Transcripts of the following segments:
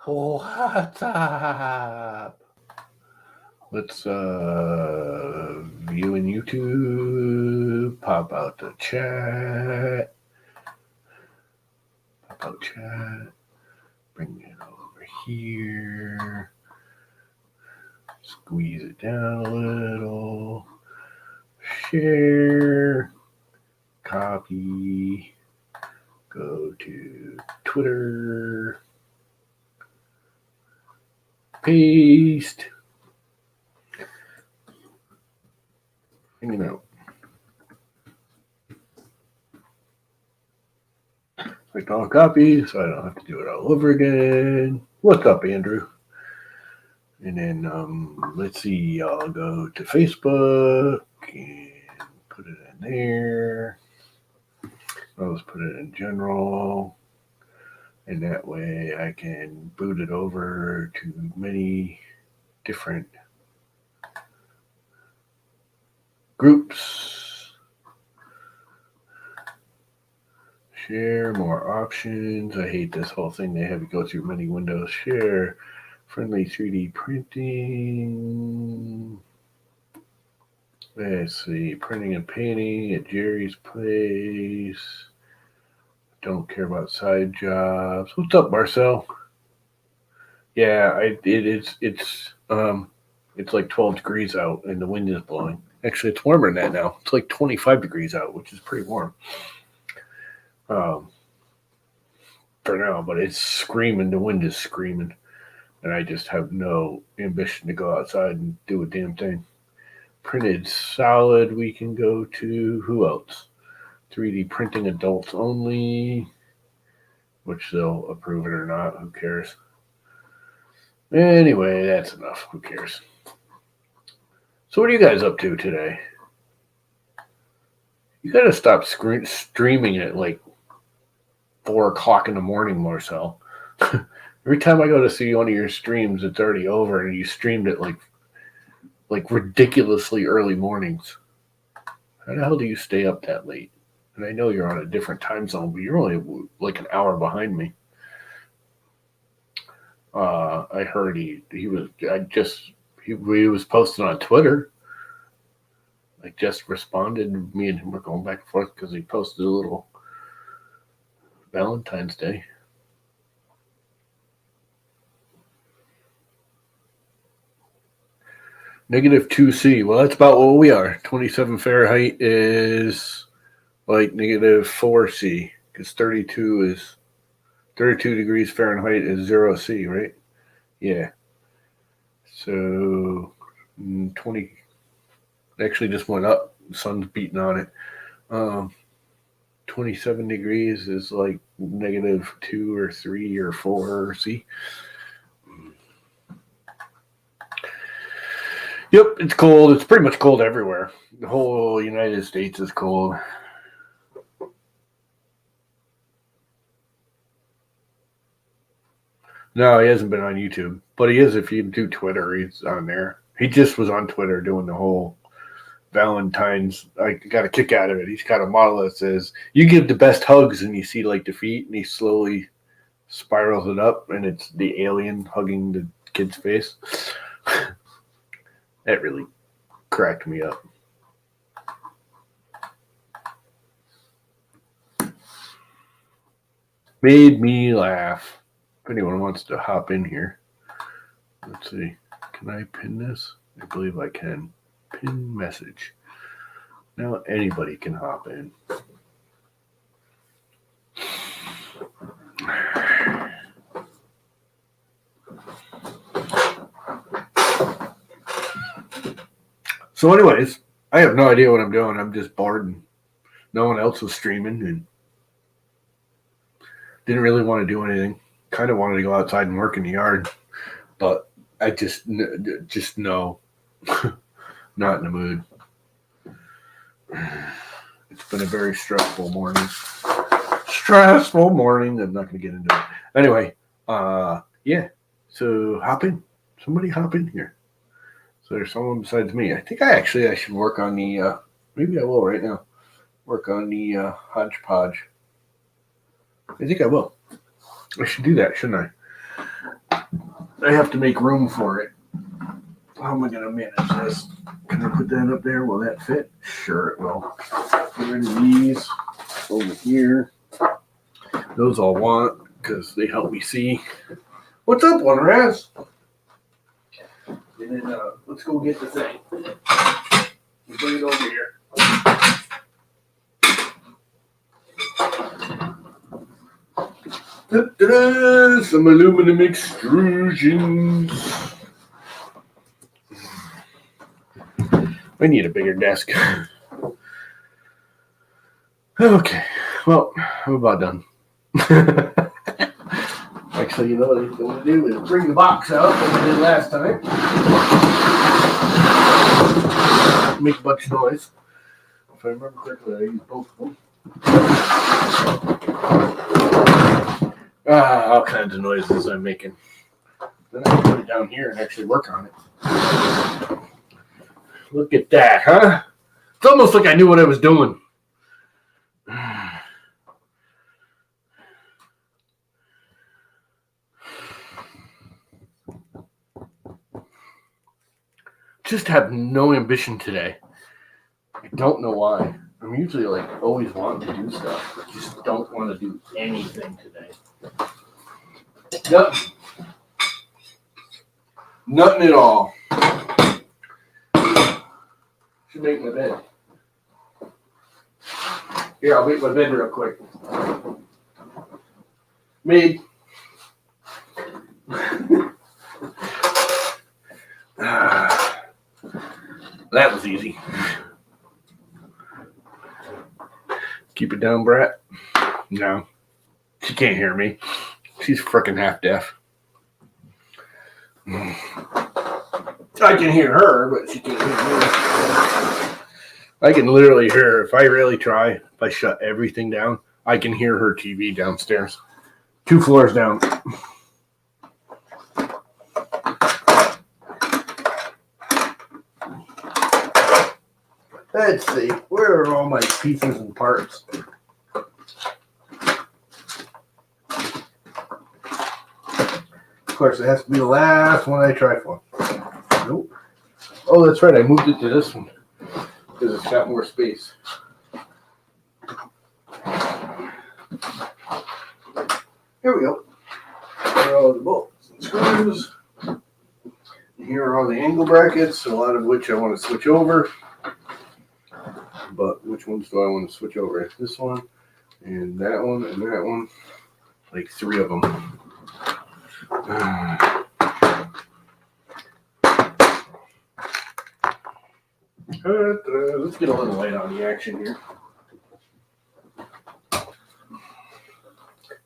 What's up? Let's view in YouTube. Pop out the chat. Pop out chat. Bring it over here. Squeeze it down a little. Share. Copy. Go to Twitter. Paste. Hanging out. Click on copy so I don't have to do it all over again. What's up, Andrew? And then let's see, I'll go to Facebook and put it in there. I'll just put it in general. And that way I can boot it over to many different groups. Share more options. I hate this whole thing. They have you go through many windows. Share friendly 3D printing. Let's see. Printing and painting at Jerry's place. Don't care about side jobs. What's up, Marcel? Yeah, it's like 12 degrees out and the wind is blowing. Actually, it's warmer than that now. It's like 25 degrees out, which is pretty warm. For now, but it's screaming. The wind is screaming, and I just have no ambition to go outside and do a damn thing. Printed solid, we can go to. Who else? 3D printing adults only, which they'll approve it or not. Who cares? Anyway, that's enough. Who cares? So what are you guys up to today? You got to stop streaming at like 4 o'clock in the morning, Marcel. Every time I go to see one of your streams, it's already over, and you streamed it like ridiculously early mornings. How the hell do you stay up that late? And I know you're on a different time zone, but you're only like an hour behind me. I heard he was posting on Twitter. I just responded. Me and him were going back and forth because he posted a little Valentine's Day. -2C. Well, that's about what we are. 27 Fahrenheit is like -4C because 32 degrees Fahrenheit is 0C, right? Yeah. So 20 actually just went up. The sun's beating on it. 27 degrees is like -2 or 3 or 4C. Yep, it's cold. It's pretty much cold everywhere. The whole United States is cold. No, he hasn't been on YouTube, but he is if you do Twitter. He's on there. He just was on Twitter doing the whole Valentine's. I got a kick out of it. He's got a model that says, "You give the best hugs," and you see like the feet, and he slowly spirals it up, and it's the alien hugging the kid's face. That really cracked me up. Made me laugh. If anyone wants to hop in here, let's see. Can I pin this? I believe I can. Pin message. Now anybody can hop in. So anyways, I have no idea what I'm doing. I'm just bored and no one else was streaming and didn't really want to do anything. Kind of wanted to go outside and work in the yard, but I just no, not in the mood. It's been a very stressful morning. I'm not going to get into it. Anyway, yeah. So hop in. Somebody hop in here. So there's someone besides me. I think I should work on the. Maybe I will right now. Work on the hodgepodge. I think I will. I should do that, shouldn't I? I have to make room for it. How am I going to manage this? Can I put that up there? Will that fit? Sure it will. Get rid of these over here. Those I'll want because they help me see. What's up, one Raz? And then let's go get the thing. We'll bring it over here. Da-da-da, some aluminum extrusions. I need a bigger desk. Okay, well, I'm about done. Actually, you know what I'm going to do is bring the box out like I did last time. Make a bunch of noise. If I remember correctly, I used both of them. All kinds of noises I'm making. Then I can put it down here and actually work on it. Look at that, huh? It's almost like I knew what I was doing. Just have no ambition today. I don't know why. I'm usually like always wanting to do stuff, but just don't want to do anything today. Nothing. Nothing at all. Should make my bed. Here, I'll make my bed real quick. Made. That was easy. Keep it down, Brat. No. She can't hear me. She's freaking half deaf. I can hear her, but she can't hear me. I can literally hear her. If I really try, if I shut everything down, I can hear her TV downstairs. 2 floors down. Let's see. Where are all my pieces and parts? Of course, it has to be the last one I try for. Nope. Oh, that's right. I moved it to this one because it's got more space. Here we go. Here are all the bolts and screws. And here are all the angle brackets, a lot of which I want to switch over. But which ones do I want to switch over? This one, and that one, and that one. Like 3 of them. Let's get a little light on the action here. A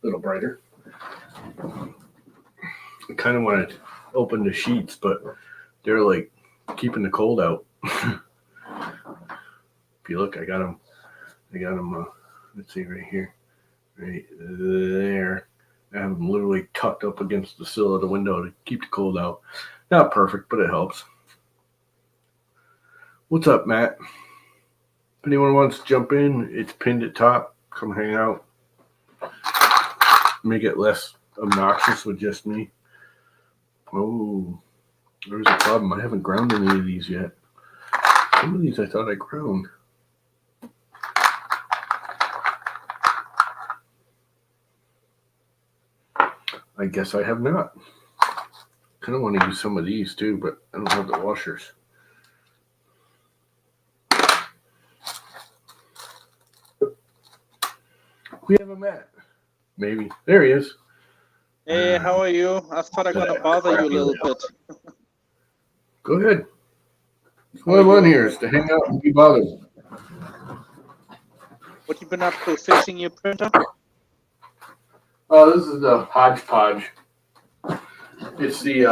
little brighter. I kind of want to open the sheets, but they're like keeping the cold out. If you look, I got them. Let's see right here, right there. I have them literally tucked up against the sill of the window to keep the cold out. Not perfect, but it helps. What's up, Matt? If anyone wants to jump in, it's pinned at top. Come hang out. Make it less obnoxious with just me. Oh, there's a problem. I haven't ground any of these yet. Some of these I thought I ground. I guess I have not. Kind of want to use some of these too, but I don't have the washers. We have a Matt. Maybe. There he is. Hey, how are you? I thought I'm going to bother you a little bit. Go ahead. What I want here is to hang out and be bothered. What you been up to? Fixing your printer? Oh, this is the hodgepodge. It's the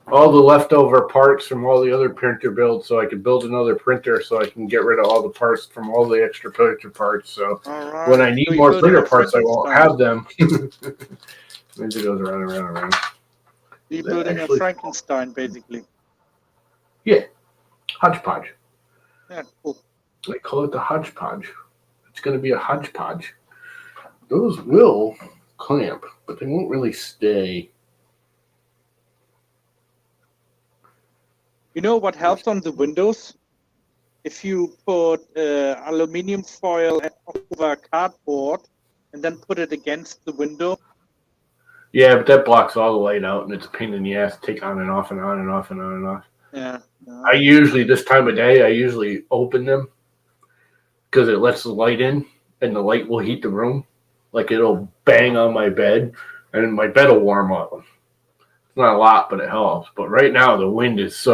all the leftover parts from all the other printer builds, so I can build another printer, so I can get rid of all the parts from all the extra printer parts. So when I need more printer parts, I won't have them. It goes around. You're building a Frankenstein, basically. Yeah, hodgepodge. Yeah, cool. I call it the hodgepodge. It's going to be a hodgepodge. Those will clamp, but they won't really stay. You know what helps on the windows? If you put aluminum foil over cardboard and then put it against the window. Yeah, but that blocks all the light out, and it's a pain in the ass to take on and off and on and off and on and off. Yeah. I usually, this time of day, I usually open them because it lets the light in, and the light will heat the room. Like it'll bang on my bed, and my bed will warm up. It's not a lot, but it helps. But right now, the wind is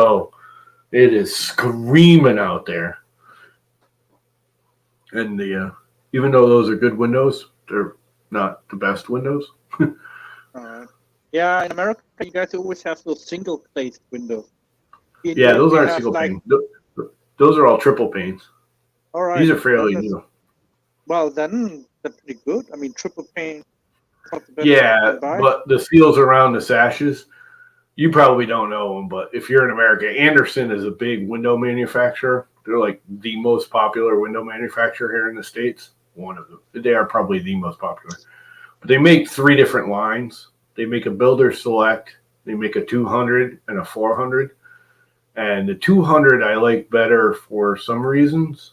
it is screaming out there. And even though those are good windows, they're not the best windows. Yeah, in America, you guys always have those single glazed windows. Yeah, those aren't single pane. Those are all triple panes. All right. These are fairly new. Well, then they're pretty good. I mean, triple pane. Yeah, but the seals around the sashes, you probably don't know them, but if you're in America, Anderson is a big window manufacturer. They're like the most popular window manufacturer here in the States. One of them. They are probably the most popular. But they make 3 different lines. They make a Builder Select, they make a 200 and a 400. And the 200 I like better for some reasons,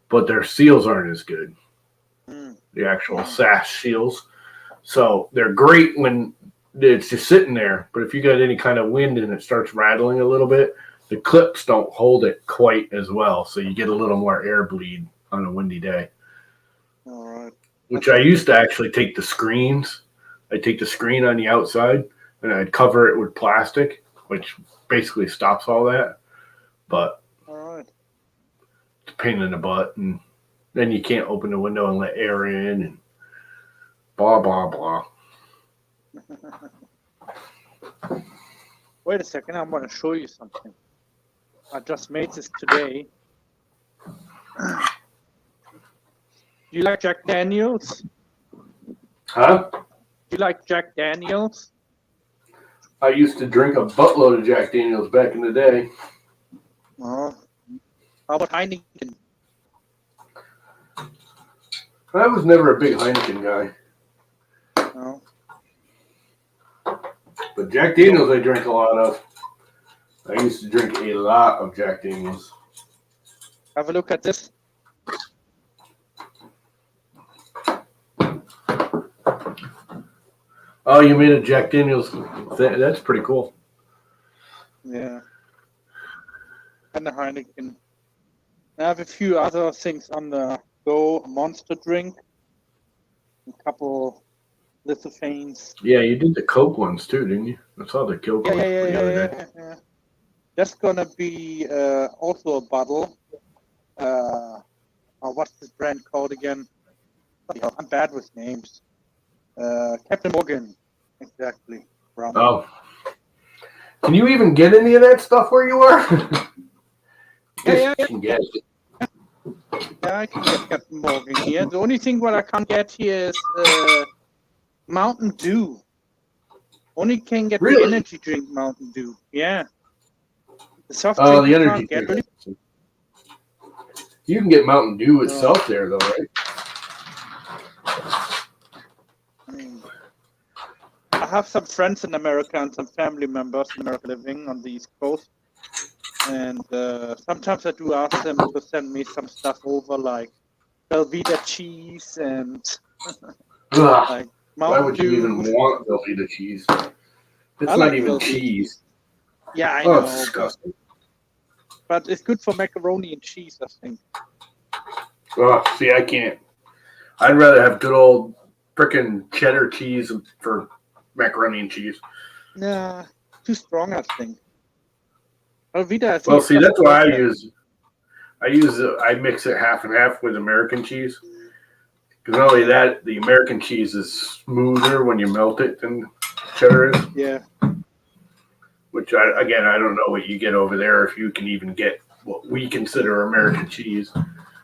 but their seals aren't as good. The actual sash seals. So they're great when it's just sitting there. But if you got any kind of wind and it starts rattling a little bit, the clips don't hold it quite as well. So you get a little more air bleed on a windy day. All right. Which I used to actually take the screens. I'd take the screen on the outside and I'd cover it with plastic, which basically stops all that. But it's a pain in the butt. And then you can't open the window and let air in and blah, blah, blah. Wait a second. I want to show you something. I just made this today. You like Jack Daniels? Huh? You like Jack Daniels? I used to drink a buttload of Jack Daniels back in the day. Oh. How about Heineken? I was never a big Heineken guy. No. But Jack Daniels I drank a lot of. I used to drink a lot of Jack Daniels. Have a look at this. Oh, you made a Jack Daniels thing. That's pretty cool. Yeah. And a Heineken. I have a few other things on the go. A Monster drink. A couple lithofanes. Yeah, you did the Coke ones too, didn't you? I saw the Coke ones the other day. Yeah. That's gonna be also a bottle. What's this brand called again? I'm bad with names. Captain Morgan, exactly. Oh, can you even get any of that stuff where you are? Yeah. Can get it. Yeah, I can get Captain Morgan here. The only thing what I can't get here is Mountain Dew. Only can get the energy drink Mountain Dew. Yeah. The soft drink the energy drink. You can get Mountain Dew itself there, though, right? I have some friends in America and some family members in America living on the East Coast. And sometimes I do ask them to send me some stuff over, like Velveeta cheese and like why would you even want Velveeta cheese? It's not even cheese. Yeah, I know. It's disgusting. But it's good for macaroni and cheese, I think. See, I can't. I'd rather have good old frickin' cheddar cheese for macaroni and cheese. Nah, too strong, I think. Velveeta. Well, see, that's why I mix it half and half with American cheese. Because not only that, the American cheese is smoother when you melt it than cheddar is. Yeah. Which, I don't know what you get over there, if you can even get what we consider American cheese.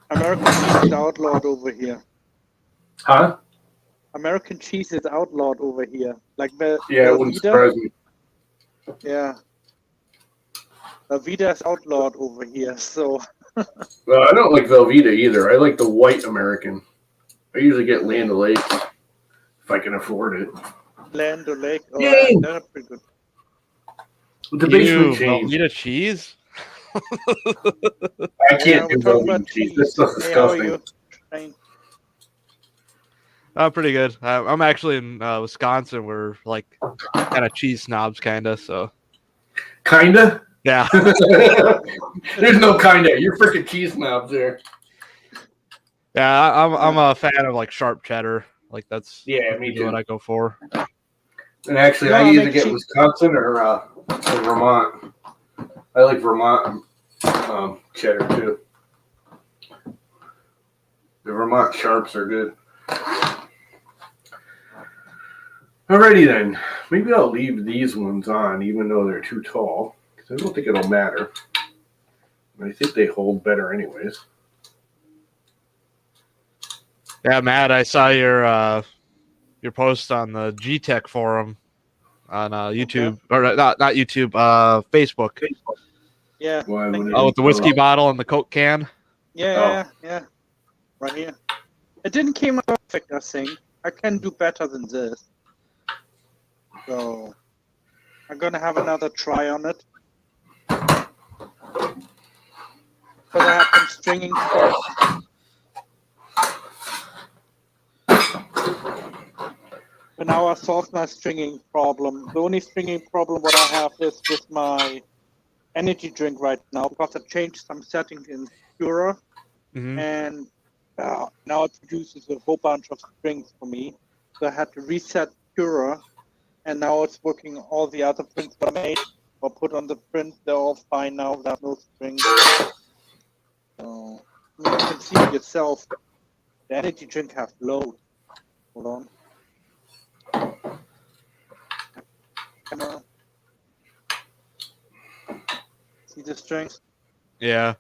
American cheese is outlawed over here. Huh? American cheese is outlawed over here. Like yeah, it wouldn't surprise me. Yeah. Velveeta is outlawed over here, so... Well, I don't like Velveeta either. I like the white American. I usually get Land O'Lakes if I can afford it. Land O'Lakes? Oh, yeah, they're pretty good. The basement change. Velveeta cheese? I can't do we're talking Belgian about cheese. This cheese. stuff's Hey, how are disgusting. you? Shane? Pretty good. I'm actually in Wisconsin. We're like kind of cheese snobs, kind of. So Kinda? yeah, There's no kinda. You're freaking cheese snobs there. yeah. I'm a fan of like sharp cheddar. Like that's Yeah, me usually what too. I go for. And actually, No, I I either make get cheese. Wisconsin or Vermont. I like Vermont cheddar too. The Vermont sharps are good. Alrighty then. Maybe I'll leave these ones on, even though they're too tall, because I don't think it'll matter. I think they hold better anyways. Yeah, Matt, I saw your post on the G-Tech forum on YouTube, or not YouTube, Facebook. Yeah. Why Thank would you. Oh, with the whiskey Oh. bottle and the Coke can. Yeah. Right here. It didn't came out perfect, I think. I can do better than this. So I'm gonna have another try on it. Because I had some stringing problems. But now I solved my stringing problem. The only stringing problem what I have is with my energy drink right now, because I changed some settings in Pura, Mm-hmm. and now it produces a whole bunch of strings for me. So I had to reset Pura, and now it's working. All the other prints that I made or put on the print, they're all fine now without no strings. So I mean, you can see it yourself. The energy drink has loads. Hold on. Camera. See the strings? Yeah.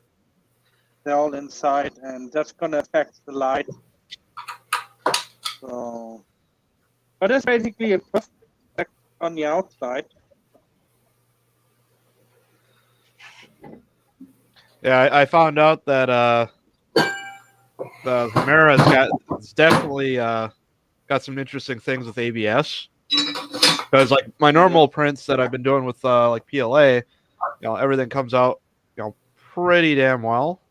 They're all inside, and that's gonna affect the light. So, but that's basically a perfect on the outside. Yeah, I found out that the Humera's it's definitely got some interesting things with ABS. Because like my normal prints that I've been doing with like PLA, everything comes out pretty damn well.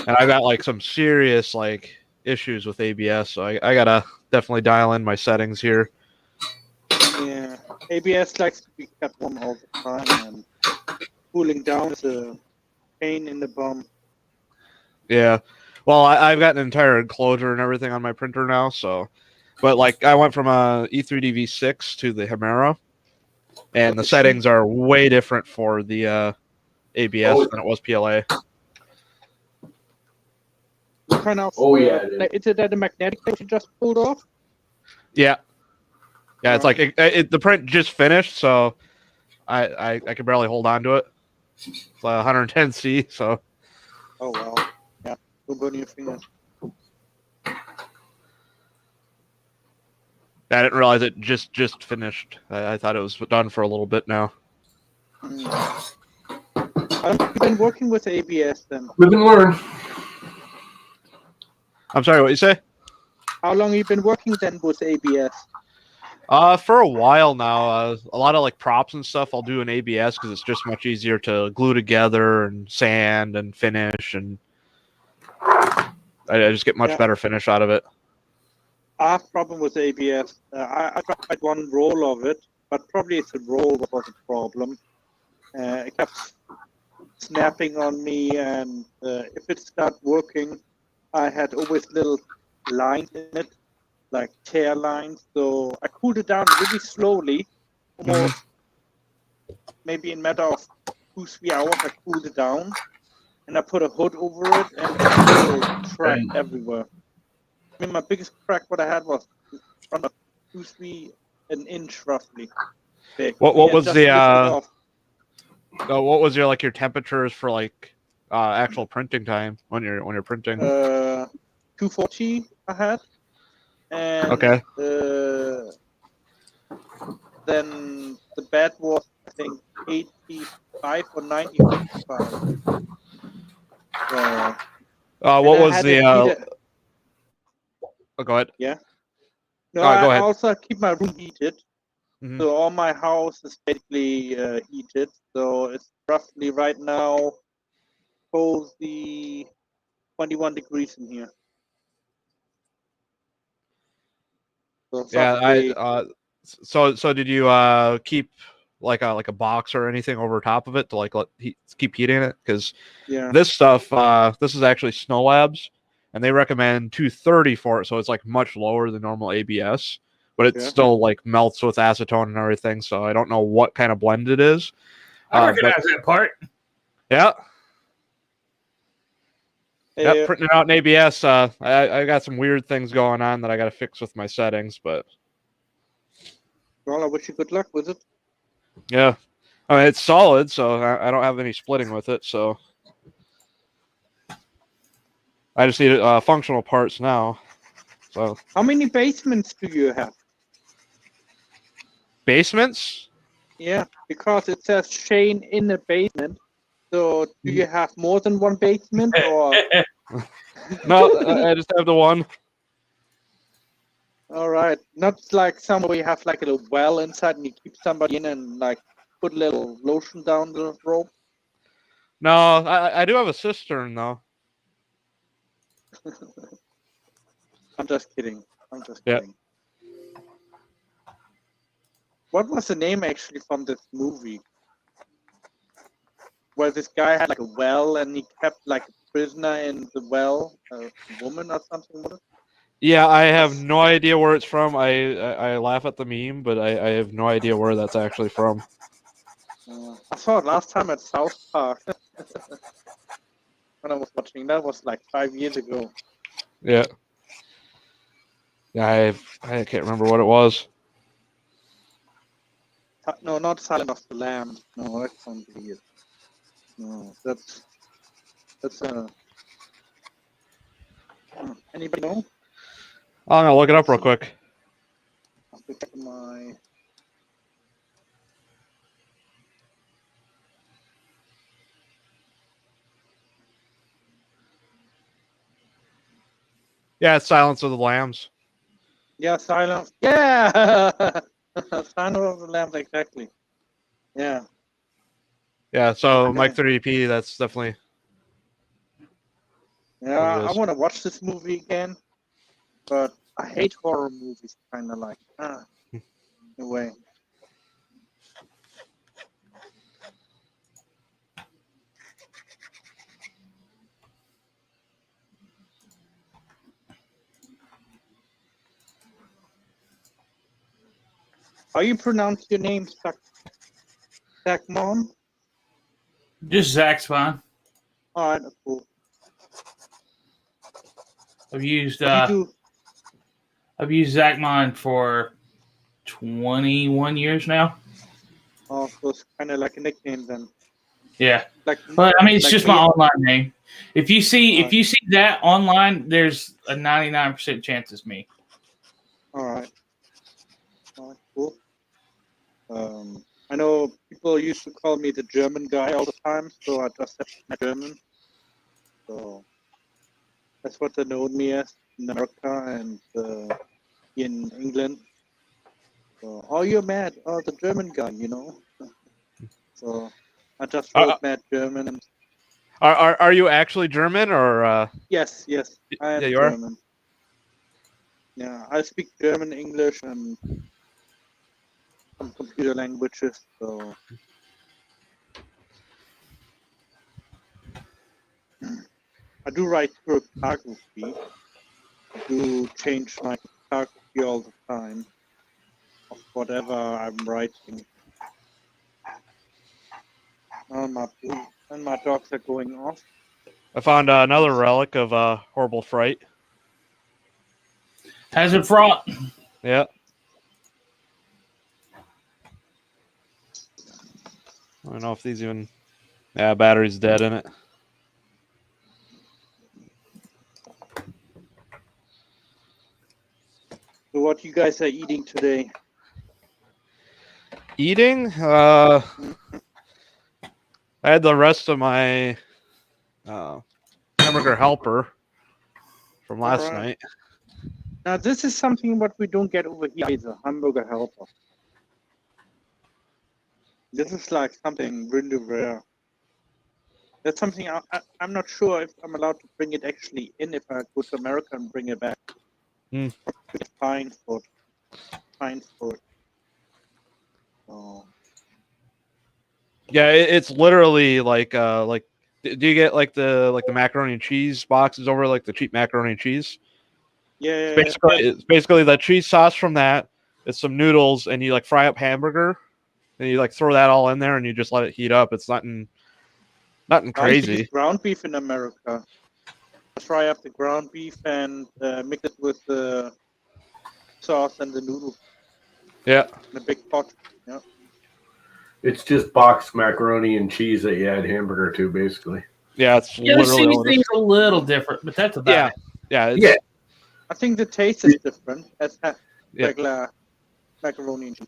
And I got like some serious like issues with ABS, so I gotta definitely dial in my settings here. Yeah, ABS likes to be kept warm all the time, and cooling down is a pain in the bum. Yeah, well, I've got an entire enclosure and everything on my printer now, so. But like I went from a E3D V6 to the Humera, and the settings are way different for the ABS than it was PLA. What kind of? Is it that the magnetic that you just pulled off? Yeah, yeah. It's like the print just finished, so I can barely hold on to it. It's 110C, so. Oh wow! Yeah, don't burn your fingers. I didn't realize it just finished. I thought it was done for a little bit now. I've been working with ABS then. Live and learn. I'm sorry, what you say? How long have you been working then with ABS? For a while now. A lot of like props and stuff I'll do in ABS because it's just much easier to glue together and sand and finish, and I just get much better finish out of it. I have a problem with ABS. I tried one roll of it, but probably it's a roll that was a problem. It kept snapping on me, and if it started working, I had always little lines in it, like tear lines. So I cooled it down really slowly, almost maybe in a matter of 2-3 hours. I cooled it down, and I put a hood over it, and it's still cracked everywhere. I mean, my biggest crack what I had was from a 2-3 an inch roughly big. What was the what was your your temperatures for like actual printing time when you're printing? 240 I had, and then the bed was I think 85 or 95. What was the? Oh, go ahead. Yeah. No, go ahead. I also keep my room heated. So all my house is basically heated. So it's roughly right now, cozy 21 degrees in here. So Yeah, softly, so did you keep like a box or anything over top of it to like keep heating it? Because yeah. this stuff, this is actually Snow Labs, and they recommend 230 for it, so it's like much lower than normal ABS, but it Yeah. still like melts with acetone and everything. So I don't know what kind of blend it is. I But recognize that part. yeah, Uh, printing it out in ABS. I got some weird things going on that I got to fix with my settings, but well, I wish you good luck with it. yeah, I mean it's solid, so I don't have any splitting with it. So I just need functional parts now. So How many basements do you have? basements? Yeah, because it says Shane in a basement. So do you have more than one basement or? No, I just have the one. All right, not like somewhere you have like a little well inside and you keep somebody in and like put a little lotion down the rope. No, I do have a cistern though. I'm just kidding. I'm just Yeah. kidding. What was the name actually from this movie? Where this guy had like a well and he kept like a prisoner in the well, a woman or something. Was it? Yeah, I have no idea where it's from. I laugh at the meme, but I have no idea where that's actually from. I saw it last time at South Park when I was watching. That was like 5 years ago. Yeah. Yeah, I can't remember what it was. No, not Silent of the Lambs. No, that can't be it. No, that's anybody know? I'm gonna look it up real quick. I'll have to check my. Yeah, it's Silence of the Lambs. Yeah, Silent. Yeah, Silent of the Lambs, exactly. Yeah. Yeah, so Okay. Mike 30p, that's definitely. Yeah, what it I is. want to watch this movie again, but I hate horror movies. Kind of like, in a way. How you pronounce your name, Zachmon? Just Zach's fine. All right, cool. I've used You do. Zachmon for 21 years now. Oh, so it's kind of like a nickname then. Yeah, Like, but I mean, it's like just me. my online name. If you see Right. that online, there's a 99% chance it's me. All right. All right, cool. I know people used to call me the German guy all the time, so I just said I'm German. So that's what they know me as in America and in England. So, oh, you're mad? Oh, the German guy, you know. So I just wrote mad German and Are you actually German or? yes, I am Yeah, you are. German. Yeah, I speak German, English, and some computer languages. So I do write cryptography. I do change my cryptography all the time of whatever I'm writing. And my dogs are going off. I found another relic of Horrible Fright. Has it fraught? Yeah. I don't know if these even. Yeah, battery's dead in it. So what you guys are eating today? Eating? I had the rest of my hamburger helper from last night. Now this is something what we don't get over here either, hamburger helper. This is like something really rare. That's something I'm not sure if I'm allowed to bring it actually in if I go to America and bring it back. Hmm. Fine for it. Oh. Yeah, it's literally like do you get like the macaroni and cheese boxes over like the cheap macaroni and cheese? Yeah. It's basically the cheese sauce from that. It's some noodles and you like fry up hamburger and you like throw that all in there and you just let it heat up. It's nothing I used to crazy. use ground beef in America. Fry up the ground beef and mix it with the sauce and the noodles Yeah. in a big pot. Yeah. It's just boxed macaroni and cheese that you add hamburger to, basically. Yeah, it's Yeah, the literally all it is. seasoning's a little different, but that's about it. Yeah, it's, Yeah. I think the taste is different as Yeah. regular macaroni and cheese.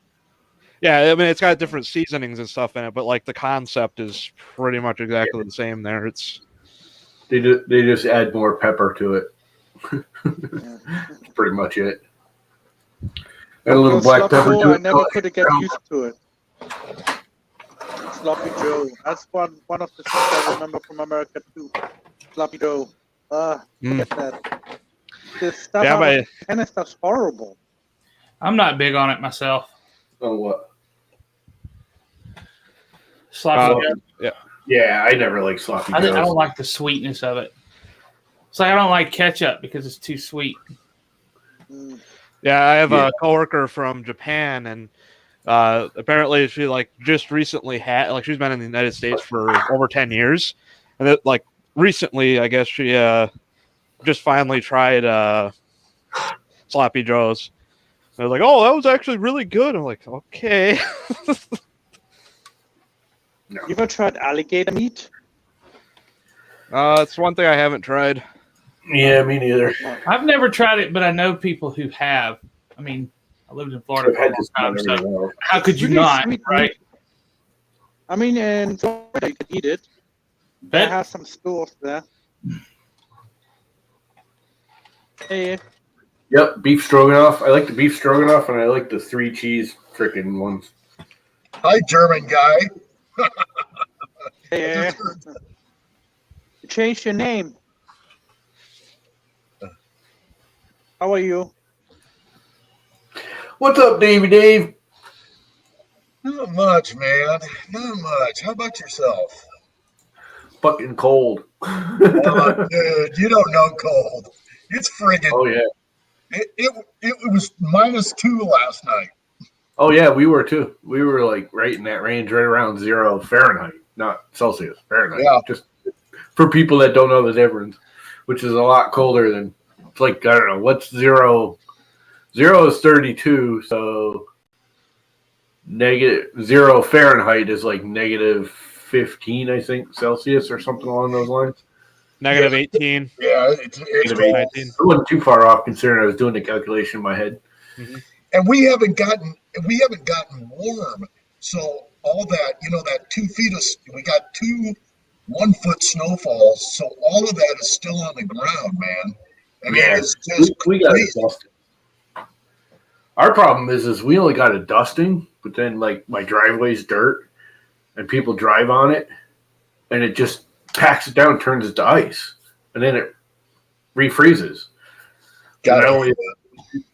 Yeah, I mean it's got different seasonings and stuff in it, but like the concept is pretty much exactly the same there. It's They just add more pepper to it. Yeah. That's pretty much it. And a little black Sloppy pepper Joe, to I it. never could get used to it. Sloppy Joe. That's one of the things I remember from America too. Sloppy Joe. Get that. The stuff Yeah, out but- of Canada stuff's horrible. I'm not big on it myself. Oh, what? Sloppy Joe. Yeah, I never like sloppy I joes. don't like the sweetness of it. It's like I don't like ketchup because it's too sweet. Mm. Yeah, I have Yeah. a coworker from Japan, and apparently she like just recently had like she's been in the United States for over 10 years, and it, like recently, I guess she just finally tried sloppy joes. They're like, "Oh, that was actually really good." I'm like, "Okay." You ever tried alligator meat? It's one thing I haven't tried. Yeah, me neither. I've never tried it, but I know people who have. I mean, I lived in Florida I've for a had long this time, done so everywhere else. how could you Really not, sweet right? I mean, in Florida you can eat it. They Bet have some stores there. Hey, Yep, beef stroganoff. I like the beef stroganoff, and I like the 3 cheese frickin' ones. Hi, German guy. hey, you changed your name. How are you? What's up, Davey Dave? Not much, man. Not much. How about yourself? Fucking cold. Oh, dude, you don't know cold. It's friggin'. Oh yeah. It was -2 last night. Oh yeah, we were too. We were like right in that range, right around 0 Fahrenheit, not Celsius, Fahrenheit. Yeah. Just for people that don't know the difference, which is a lot colder than it's like I don't know what's 0. 0 is 32, so -0 Fahrenheit is like -15, I think, Celsius or something along those lines. Negative 18. Yeah, it's Negative cold. 19. I wasn't too far off considering I was doing the calculation in my head. And we haven't gotten warm. So all that, that 2 feet of we got 2 1-foot snowfalls. So all of that is still on the ground, man. I mean, Yeah. it's just We got it crazy. dusted. Our problem is we only got a dusting, but then like my driveway's dirt, and people drive on it, and it just packs it down, turns it to ice, and then it refreezes. Got Not it. only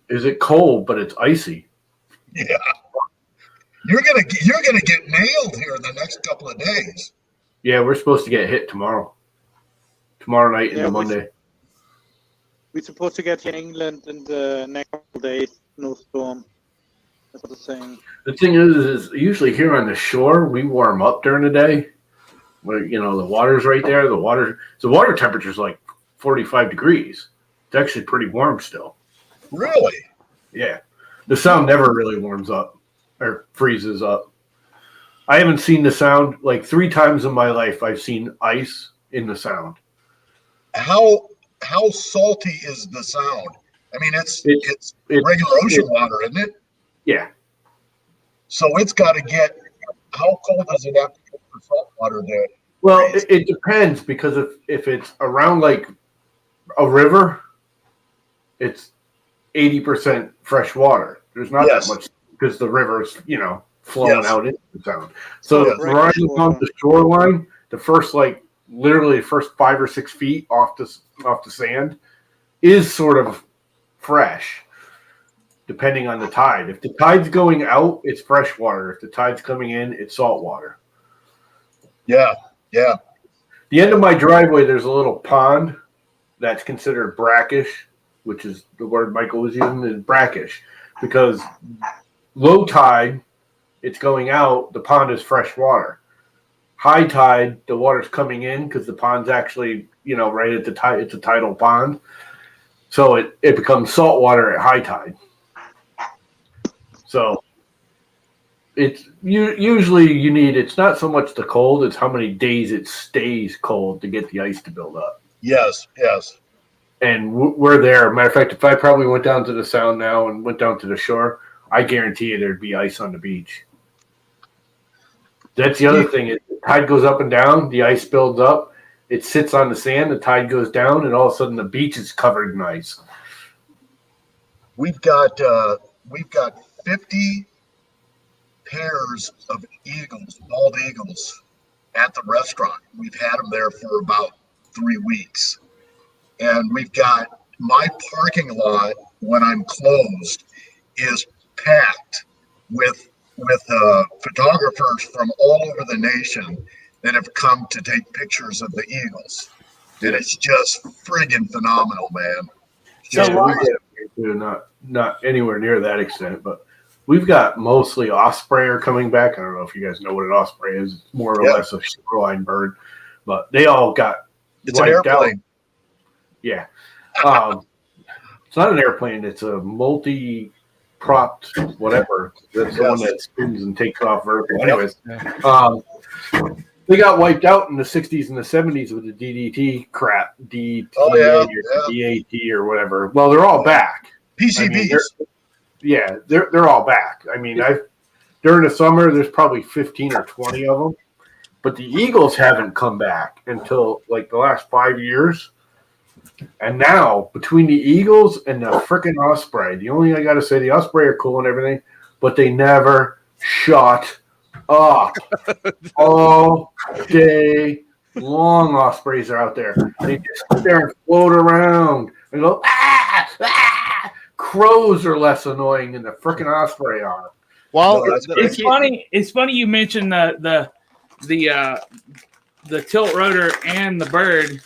is it cold, but it's icy. Yeah. You're gonna get nailed here in the next couple of days. Yeah, we're supposed to get hit tomorrow night into Yeah, Monday. We're supposed to get here in England in the next couple days, snowstorm. That's what they're saying. The thing is usually here on the shore we warm up during the day, where the water's right there. The water temperature's like 45 degrees. It's actually pretty warm still. Really? Yeah, the sound never really warms up or freezes up. I haven't seen the sound like 3 times in my life. I've seen ice in the sound. How salty is the sound? I mean, it's regular ocean water, isn't it? Yeah, So it's got to get. How cold does it have to get for salt water to? well, it depends because if it's around like a river, it's 80% fresh water. There's not Yes. that much because the river's flowing Yes. out into the sound. So Yes. right along the shoreline, the first like literally the first 5 or 6 feet off the sand is sort of fresh, depending on the tide. If the tide's going out, it's fresh water. If the tide's coming in, it's salt water. Yeah, yeah. The end of my driveway, there's a little pond that's considered brackish, which is the word Michael was using, is brackish, because low tide, it's going out, the pond is fresh water. High tide, the water's coming in because the pond's actually, right at the tide. It's a tidal pond. So it becomes salt water at high tide. So it's usually you need, it's not so much the cold, it's how many days it stays cold to get the ice to build up. Yes, yes. And we're there. Matter of fact, if I probably went down to the sound now and went down to the shore, I guarantee you there'd be ice on the beach. That's the other thing. The tide goes up and down, the ice builds up, it sits on the sand, the tide goes down, and all of a sudden the beach is covered in ice. We've got 50 pairs of eagles, bald eagles, at the restaurant. We've had them there for about 3 weeks. And we've got my parking lot when I'm closed is packed with photographers from all over the nation that have come to take pictures of the eagles. And it's just friggin' phenomenal, man. Just not anywhere near that extent, but we've got mostly ospreyer coming back. I don't know if you guys know what an osprey is. It's more or less a shoreline bird, but they all got it's an airplane. Out. Yeah. It's not an airplane. It's a multi-propped whatever. That's the one that spins and takes off vertical. Anyways, they got wiped out in the 60s and the 70s with the DDT crap, DTA or DAT or whatever. Well, they're all back. PCBs. They're all back. I mean, during the summer, there's probably 15 or 20 of them. But the eagles haven't come back until like the last 5 years. And now, between the eagles and the freaking osprey, the only thing I got to say, the osprey are cool and everything, but they never shut up. All day long, ospreys are out there. They just sit there and float around and go, ah, ah. Crows are less annoying than the freaking osprey are. Well, it's funny. It's funny you mentioned the tilt rotor and the bird,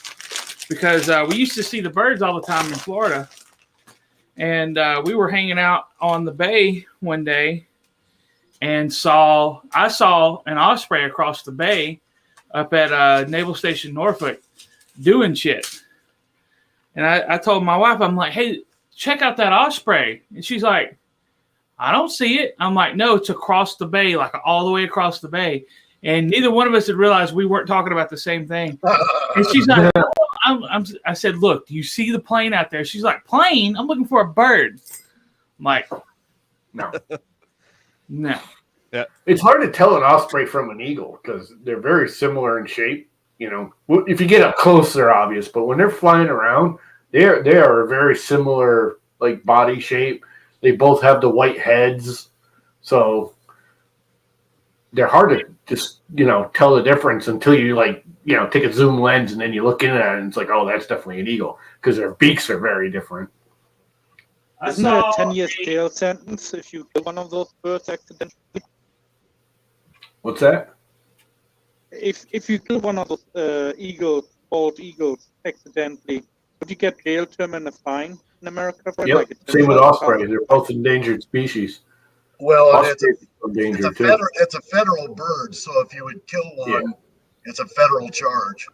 because we used to see the birds all the time in Florida, and we were hanging out on the bay one day, and I saw an osprey across the bay up at Naval Station Norfolk doing shit, and I told my wife, I'm like, hey, check out that osprey, and she's like, I don't see it. I'm like, no, it's across the bay, like all the way across the bay. And neither one of us had realized we weren't talking about the same thing. And she's like, I said, look, do you see the plane out there? She's like, plane? I'm looking for a bird. I'm like, no. Yeah. It's hard to tell an osprey from an eagle because they're very similar in shape. If you get up close, they're obvious. But when they're flying around, they are a very similar like body shape. They both have the white heads. So they're hard to just, tell the difference until you take a zoom lens and then you look in at it and it's like, oh, that's definitely an eagle because their beaks are very different. Isn't there a 10-year jail sentence if you kill one of those birds accidentally? What's that? If you kill one of those bald eagles accidentally, would you get jail term and a fine in America? Yep. Same with osprey. They're both endangered species. Well, it's a federal bird, so if you would kill one, it's a federal charge.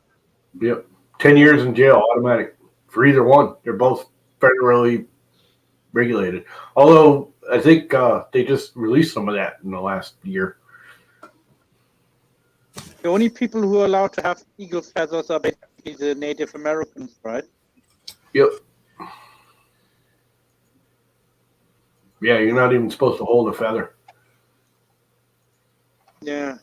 Yep. 10 years in jail, automatic for either one. They're both federally regulated. Although I think they just released some of that in the last year. The only people who are allowed to have eagle feathers are basically the Native Americans, right? Yep. Yeah, you're not even supposed to hold a feather. Yeah.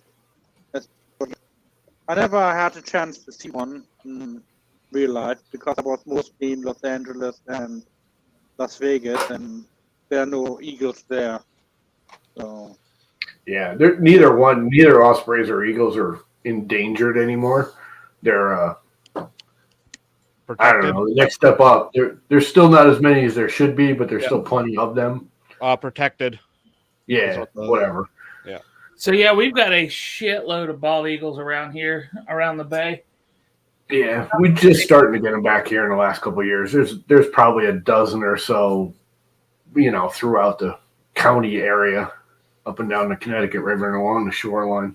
I never had a chance to see one in real life because I was mostly in Los Angeles and Las Vegas, and there are no eagles there. So. Yeah, neither ospreys or eagles are endangered anymore. they're I Protected. don't know, the next step up. There's still not as many as there should be, but there's Yeah. still ply of them. Protected. Yeah, whatever. So yeah, we've got a shitload of bald eagles around here, around the bay. Yeah, we're just starting to get them back here in the last couple of years. There's probably a dozen or so, throughout the county area, up and down the Connecticut River and along the shoreline.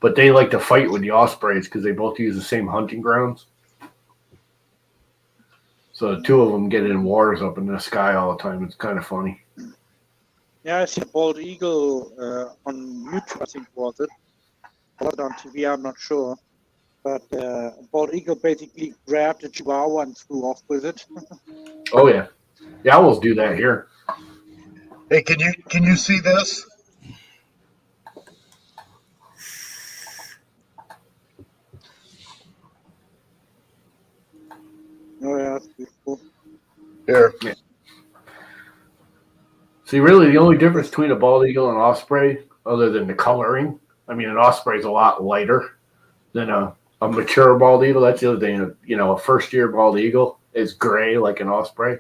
But they like to fight with the ospreys because they both use the same hunting grounds. So the two of them get in wars up in the sky all the time. It's kind of funny. Yeah, I see a bald eagle on YouTube, I think was it. Or on TV, I'm not sure. But a bald eagle basically grabbed a chihuahua and flew off with it. Oh yeah, the owls do that here. Hey, can you see this? Oh yeah, that's beautiful. Here. See, really, the only difference between a bald eagle and an osprey, other than the coloring, I mean, an osprey is a lot lighter than a mature bald eagle. That's the other thing. A first-year bald eagle is gray like an osprey,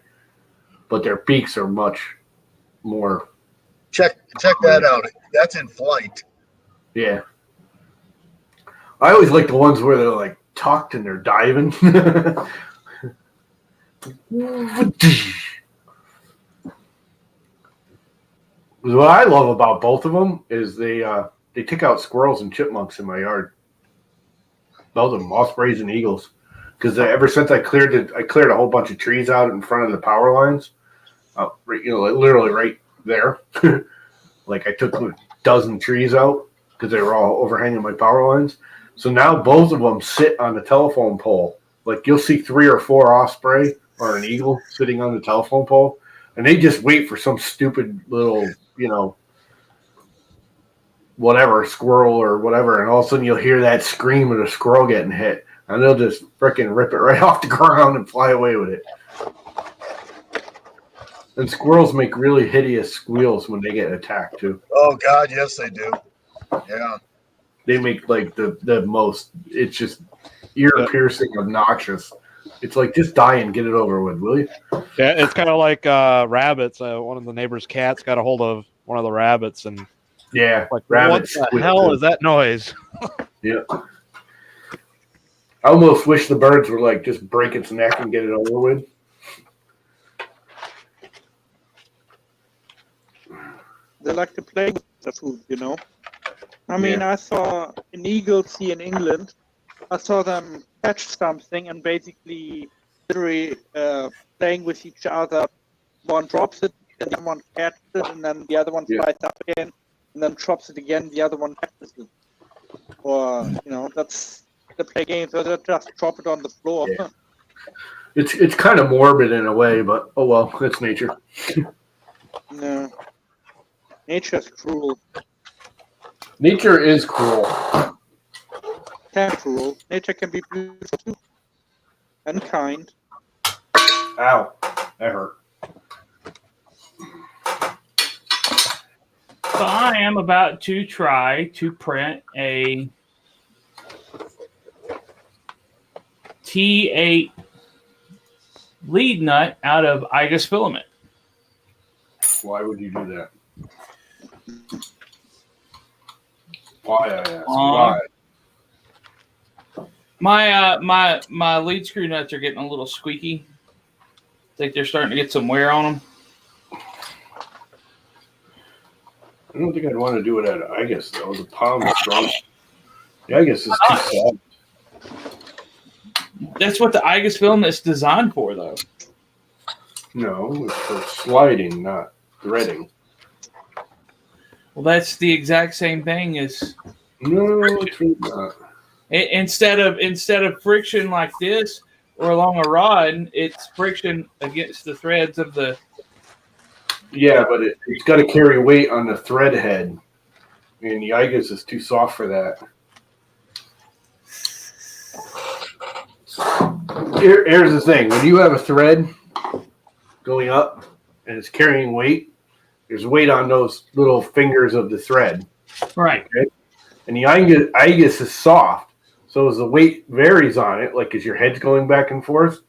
but their beaks are much more. Check that out. That's in flight. Yeah. I always like the ones where they're like tucked and they're diving. What I love about both of them is they take out squirrels and chipmunks in my yard. Both of them, ospreys and eagles. Because ever since I cleared a whole bunch of trees out in front of the power lines, literally right there. Like I took a dozen trees out because they were all overhanging my power lines. So now both of them sit on the telephone pole. Like you'll see 3 or 4 osprey or an eagle sitting on the telephone pole, and they just wait for some stupid little, whatever, squirrel or whatever, and all of a sudden you'll hear that scream of a squirrel getting hit, and they'll just freaking rip it right off the ground and fly away with it. And squirrels make really hideous squeals when they get attacked too. Oh God, yes they do. Yeah. They make like the most. It's just ear-piercing, obnoxious. It's like just die and get it over with, will you? Yeah, it's kind of like rabbits. One of the neighbor's cats got a hold of one of the rabbits, and Yeah, like, rabbits. what the hell is that noise? Yeah. I almost wish the birds were like just break its neck and get it over with. They like to play with the food, I mean, I saw an eagles here in England. I saw them catch something and basically literally playing with each other. One drops it, and the other one catches it, and then the other one flies up again, and then drops it again. The other one catches it. Or that's the play games. So they just drop it on the floor. Yeah. It's kind of morbid in a way, but oh well, it's nature. No, nature's cruel. Nature is cruel. Cruel. Nature can be beautiful too, and kind. Ow, that hurt. So I am about to try to print a T8 lead nut out of Igus filament. Why would you do that? Why, I ask? Why? My lead screw nuts are getting a little squeaky. I think they're starting to get some wear on them. I don't think I'd want to do it at Igus though. The palm is strong. The Igus is too soft. That's what the Igus filament is designed for, though. No, it's for sliding, not threading. Well, that's the exact same thing as No, it's really not. instead of friction like this or along a rod, it's friction against the threads of the. Yeah, but it's got to carry weight on the thread head, and the Igus is too soft for that. Here's the thing: when you have a thread going up and it's carrying weight, there's weight on those little fingers of the thread. Right. Okay? And the Igus is soft, So as the weight varies on it, like as your head's going back and forth,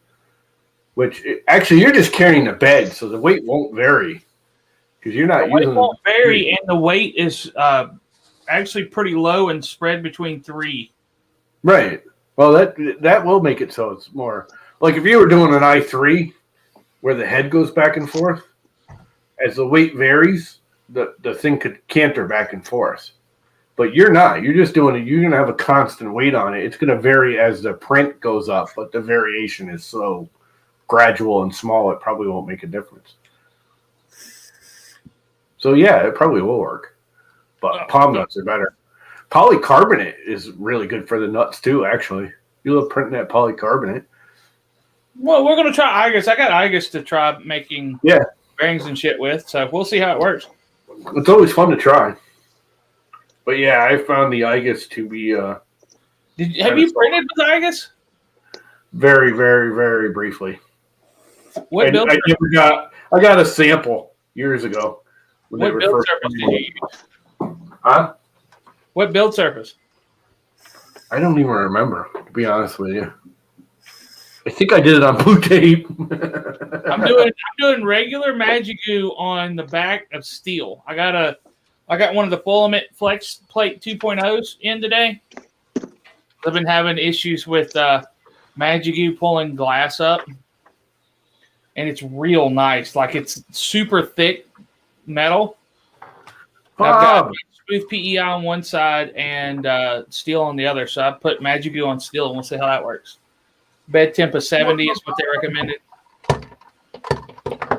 actually you're just carrying the bed, so the weight won't vary because you're The not weight using won't vary, and the weight is actually pretty low and spread between 3. Right. Well, that will make it so it's more like if you were doing an I3 where the head goes back and forth, as the weight varies, the thing could canter back and forth. But you're not. You're just doing it. You're going to have a constant weight on it. It's going to vary as the print goes up, but the variation is so gradual and small, it probably won't make a difference. So, yeah, it probably will work. But palm nuts are better. Polycarbonate is really good for the nuts, too, actually. You love printing that polycarbonate. Well, we're going to try Igus. I got Igus to try making bearings and shit with, so we'll see how it works. It's always fun to try. But yeah, I found the Igus to be. Have you printed with Igus? Very, very, very briefly. What build? I got a sample years ago. What build surface did you use? Huh? What build surface? I don't even remember, to be honest with you. I think I did it on blue tape. I'm doing regular Magic Goo on the back of steel. I got one of the Filament Flex Plate 2.0s in today. I've been having issues with Magic Goo pulling glass up, and it's real nice. Like it's super thick metal. I've got smooth PEI on one side and steel on the other. So I put Magic Goo on steel, and we'll see how that works. Bed temp of 70 is what they recommended.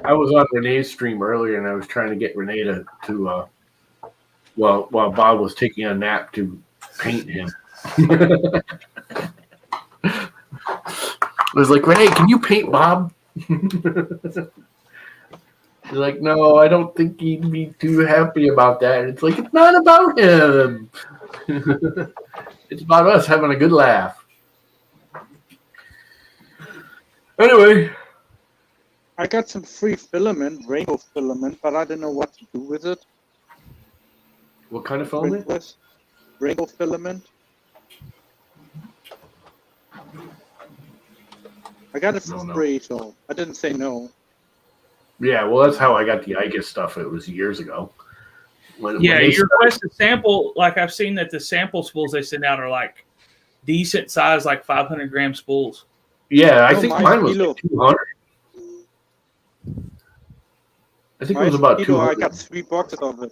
I was on Renee's stream earlier, and I was trying to get Renee to while Bob was taking a nap, to paint him. I was like, Renee, can you paint Bob? She's like, no, I don't think he'd be too happy about that. And it's like, it's not about him. It's about us having a good laugh. Anyway. I got some free filament, rainbow filament, but I don't know what to do with it. What kind of filament? Rainbow filament. I got it for free, so I didn't say no. Yeah, well, that's how I got the Igus stuff. It was years ago. When you request a sample. Like I've seen that the sample spools they send out are like decent size, like 500 gram spools. Yeah, I think mine was like 200. I think it was about 200. I got 3 boxes of it.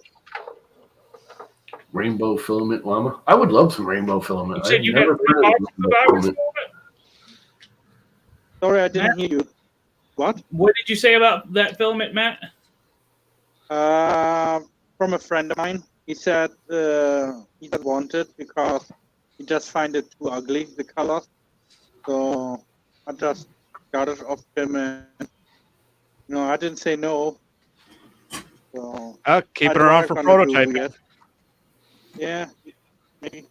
Rainbow filament llama. I would love some rainbow filament. You said you got 3 boxes of Igus filament? Sorry, I didn't hear you. What? What did you say about that filament, Matt? From a friend of mine. He said he doesn't want it because he just find it too ugly, the colors. So I just got it off him, and I didn't say no. So keep it around for prototyping. Yeah, maybe.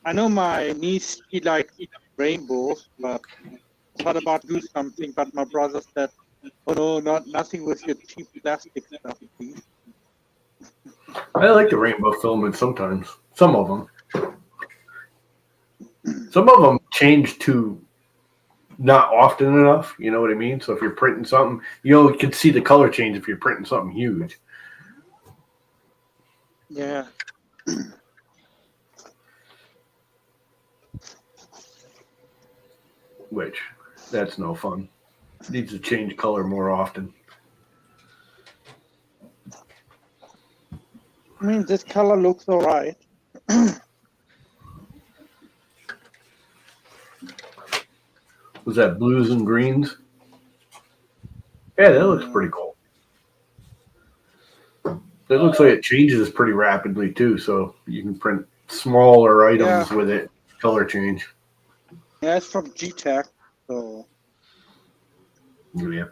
I know my niece, she likes rainbows, but I thought about do something, but my brother said, "Oh no, nothing with your cheap plastic stuff, please." I like the rainbow filament sometimes. Some of them. Some of them change to not often enough. You know what I mean? So if you're printing something, you can see the color change if you're printing something huge. Yeah. Which, that's no fun. Needs to change color more often. I mean, this color looks all right. Was that blues and greens? Yeah, that looks pretty cool. It looks like it changes pretty rapidly too, so you can print smaller items with it. Color change. Yeah, it's from G-Tech, so. Yeah.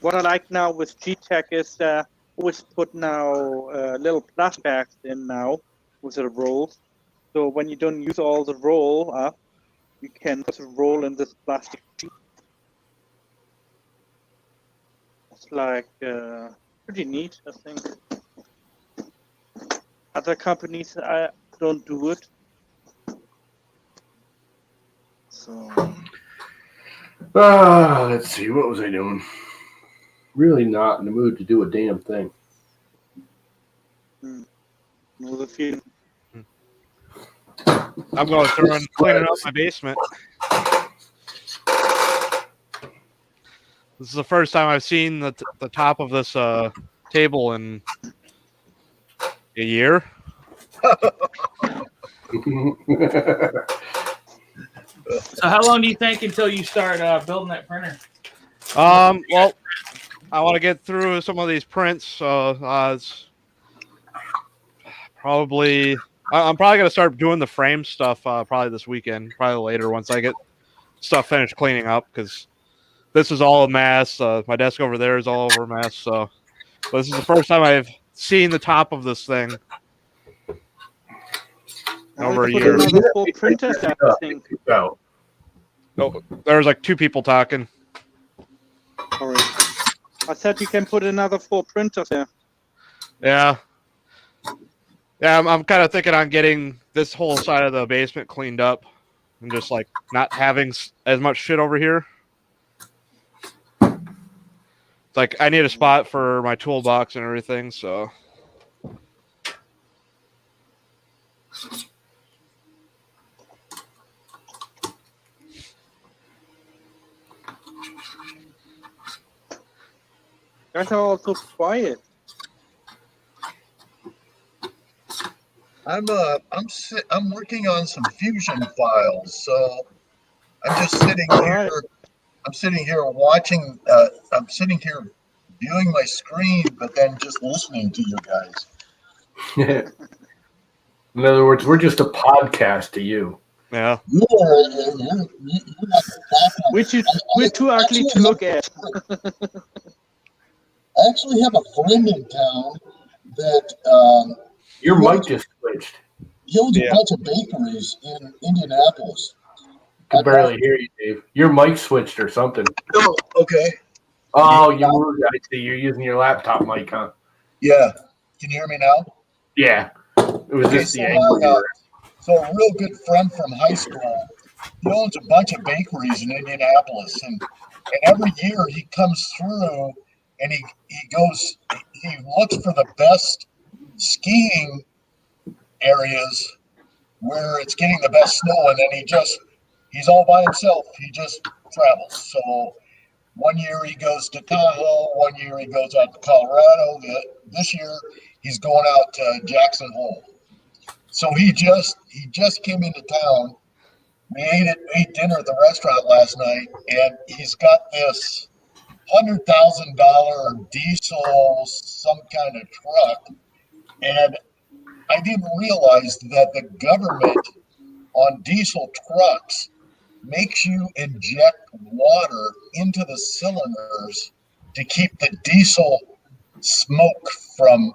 What I like now with G-Tech is always put now little plastic bags in now with the rolls. So when you don't use all the roll up, you can put the roll in this plastic sheet. like pretty neat, I think. Other companies don't do it. So Let's see. What was I doing? Really not in the mood to do a damn thing. know the feeling. I'm going through and cleaning up my basement. This is the first time I've seen the top of this table in a year. So how long do you think until you start building that printer? Well, I want to get through some of these prints, so it's probably I'm probably gonna start doing the frame stuff probably this weekend, probably later once I get stuff finished cleaning up because this is all a mess. My desk over there is all over a mess. So, but this is the first time I've seen the top of this thing in over a Put year. another 4 printers there, I think. Oh, Oh, there's like 2 people talking. Sorry. I said you can put another 4 printers there. Yeah. Yeah, I'm kind of thinking on getting this whole side of the basement cleaned up and just like not having as much shit over here. It's like I need a spot for my toolbox and everything, so. Guys are all so quiet. I'm working on some fusion files, so I'm just sitting here. I'm sitting here watching. I'm sitting here viewing my screen, but then just listening to you guys. in other words, we're just a podcast to you. Yeah. We're too ugly to look at. I actually have a friend in town that Your mic just switched. he owns a bunch of bakeries in Indianapolis. I can barely hear you, Dave. Your mic switched or something. Oh, okay. Oh, I see. You're using your laptop mic, huh? Yeah. Can you hear me now? Yeah. It was Okay, just the angle. so a real good friend from high school, he owns a bunch of bakeries in Indianapolis, and every year he comes through and he looks for the best skiing areas where it's getting the best snow, and then he's all by himself. He just travels. So one year he goes to Tahoe, one year he goes out to Colorado. This year he's going out to Jackson Hole. So he just came into town. We ate dinner at the restaurant last night, and he's got this $100,000 diesel some kind of truck, and I didn't realize that the government on diesel trucks makes you inject water into the cylinders to keep the diesel smoke from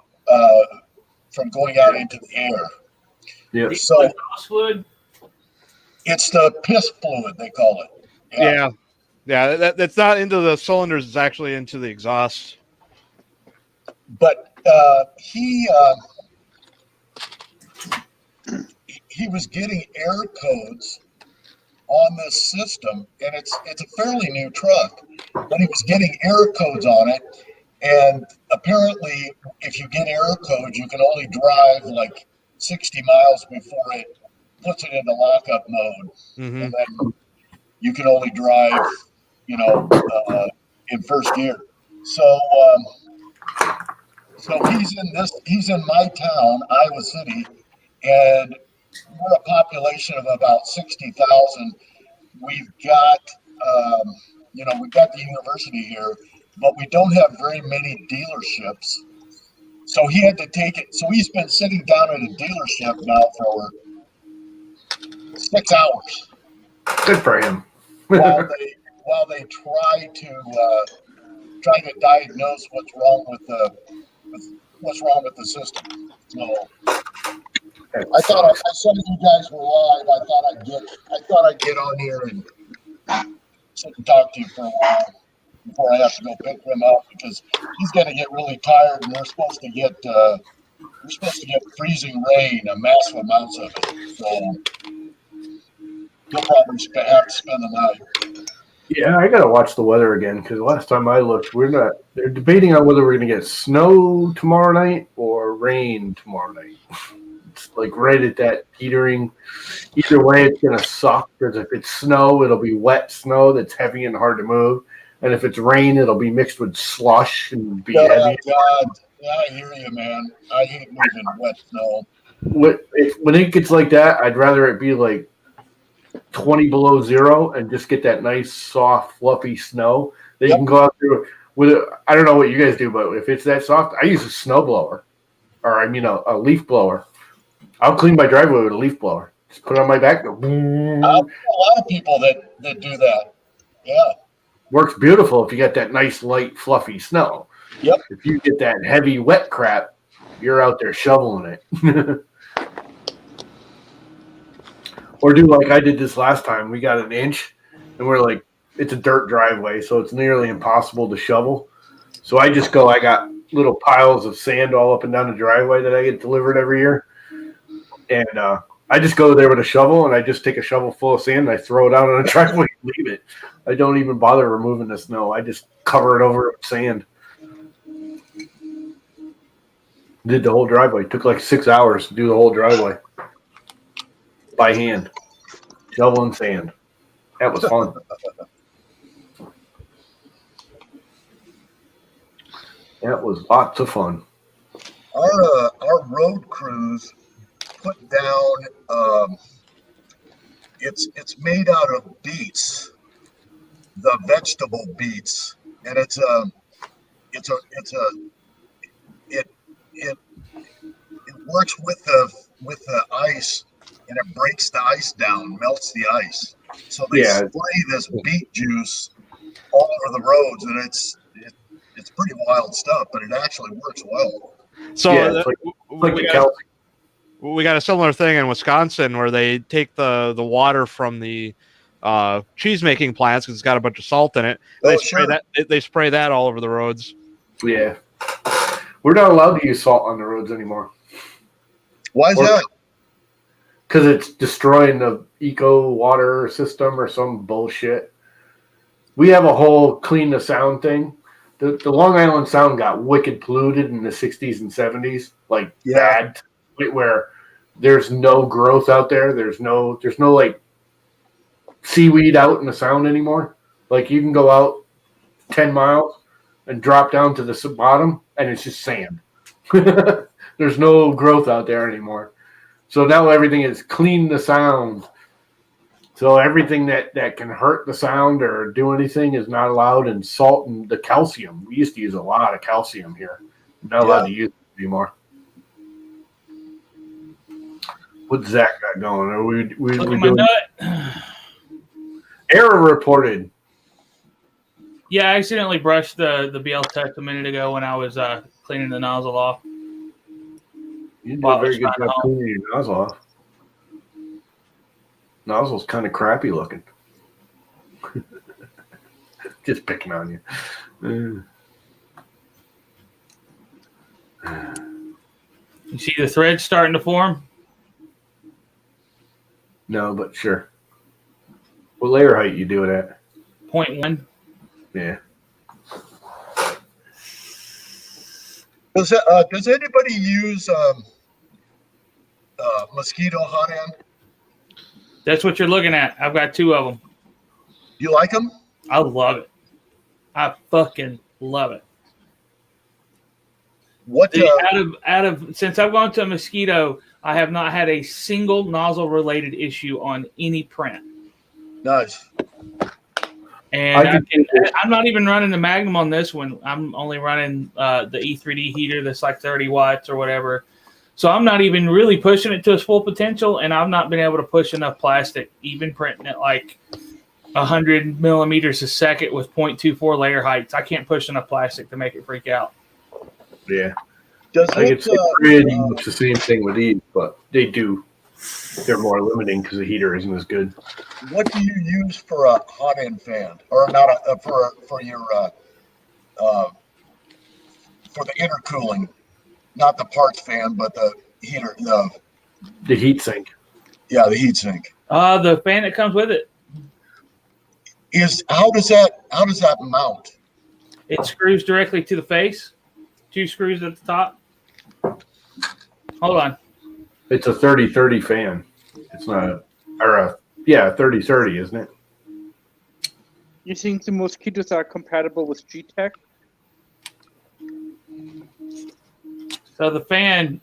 going out into the air. Yeah. So Fluid. it's the piss fluid, they call it. Yeah. That's not into the cylinders. It's actually into the exhaust. But he was getting air codes on this system, and it's a fairly new truck, but he was getting air codes on it, and apparently if you get air codes, you can only drive like 60 miles before it puts it into lockup mode, Mm-hmm. and then you can only drive, in first gear. So he's in my town, Iowa City, and we're a population of about 60,000. We've got, we've got the university here, but we don't have very many dealerships. So he had to take it. So he's been sitting down at a dealership now for 6 hours. Good for him. while they try to diagnose what's wrong with the system. So I saw you guys were live. I thought I'd get on here and sit and talk to you for a while. before I have to go pick him up because he's going to get really tired, and we're supposed to get freezing rain, a massive amounts of it. So he'll probably have to spend the night. Yeah, I gotta watch the weather again because last time I looked, they're debating on whether we're gonna get snow tomorrow night or rain tomorrow night. It's like right at that teetering. Either way, it's gonna suck because if it's snow, it'll be wet snow that's heavy and hard to move, and if it's rain, it'll be mixed with slush and be heavy. God. Yeah, I hear you, man. I hate moving wet snow. When it gets like that, I'd rather it be like 20 below zero and just get that nice, soft, fluffy snow that you can go out there with it. I don't know what you guys do, but if it's that soft, I use a snow blower, or I mean a leaf blower. I'll clean my driveway with a leaf blower. Just put it on my back. Go, I know a lot of people that do that. Yeah. Works beautiful if you get that nice, light, fluffy snow. Yep. If you get that heavy, wet crap, you're out there shoveling it. Or do like I did this last time. We got an inch, and we're like, it's a dirt driveway, so it's nearly impossible to shovel. So I got little piles of sand all up and down the driveway that I get delivered every year. And I just go there with a shovel, and I just take a shovel full of sand, and I throw it out on the driveway and leave it. I don't even bother removing the snow. I just cover it over with sand. Did the whole driveway. It took like 6 hours to do the whole driveway. By hand. Shoveling sand. That was fun. That was lots of fun. Our road crews put down it's made out of beets, the vegetable beets, and it works with the ice, and it breaks the ice down, melts the ice. So they spray this beet juice all over the roads, and it's pretty wild stuff, but it actually works well. So we got a similar thing in Wisconsin where they take the water from the cheese making plants because it's got a bunch of salt in it. They spray that all over the roads. Yeah, we're not allowed to use salt on the roads anymore. Why is that? Because it's destroying the eco water system or some bullshit. We have a whole clean the sound thing. The Long Island Sound got wicked polluted in the 60s and 70s, like bad, where there's no growth out there. There's no like seaweed out in the sound anymore. Like you can go out 10 miles and drop down to the bottom and it's just sand. There's no growth out there anymore. So now everything is clean the sound. So everything that can hurt the sound or do anything is not allowed. And salt and the calcium. We used to use a lot of calcium here. Not allowed to use it anymore. What's Zach got going? Are we doing error reported? Yeah, I accidentally brushed the BL Tech a minute ago when I was cleaning the nozzle off. You did a very good job cleaning your nozzle off. Nozzle's kind of crappy looking. Just picking on you. You see the thread starting to form? No, but sure. What layer height you do it at? 0.1. Yeah. Does anybody use mosquito hot end? That's what you're looking at. I've got 2 of them. You like them? I love it. I fucking love it. What out of since I've gone to a mosquito, I have not had a single nozzle related issue on any print. Nice. And I'm not even running the Magnum on this one. I'm only running the E3D heater that's like 30 watts or whatever. So I'm not even really pushing it to its full potential, and I've not been able to push enough plastic, even printing it like 100 millimeters a second with 0.24 layer heights. I can't push enough plastic to make it freak out. Yeah. Does I could say pretty much the same thing with these, but they do. They're more limiting because the heater isn't as good. What do you use for a hot end fan, or not for your for the intercooling? Not the parts fan, but the heater. The heat sink. Yeah, the heat sink. The fan that comes with it. How does that mount? It screws directly to the face. 2 screws at the top. Hold on. It's a 30-30 fan. It's not a 30-30, isn't it? You think the mosquitoes are compatible with G-Tech? So the fan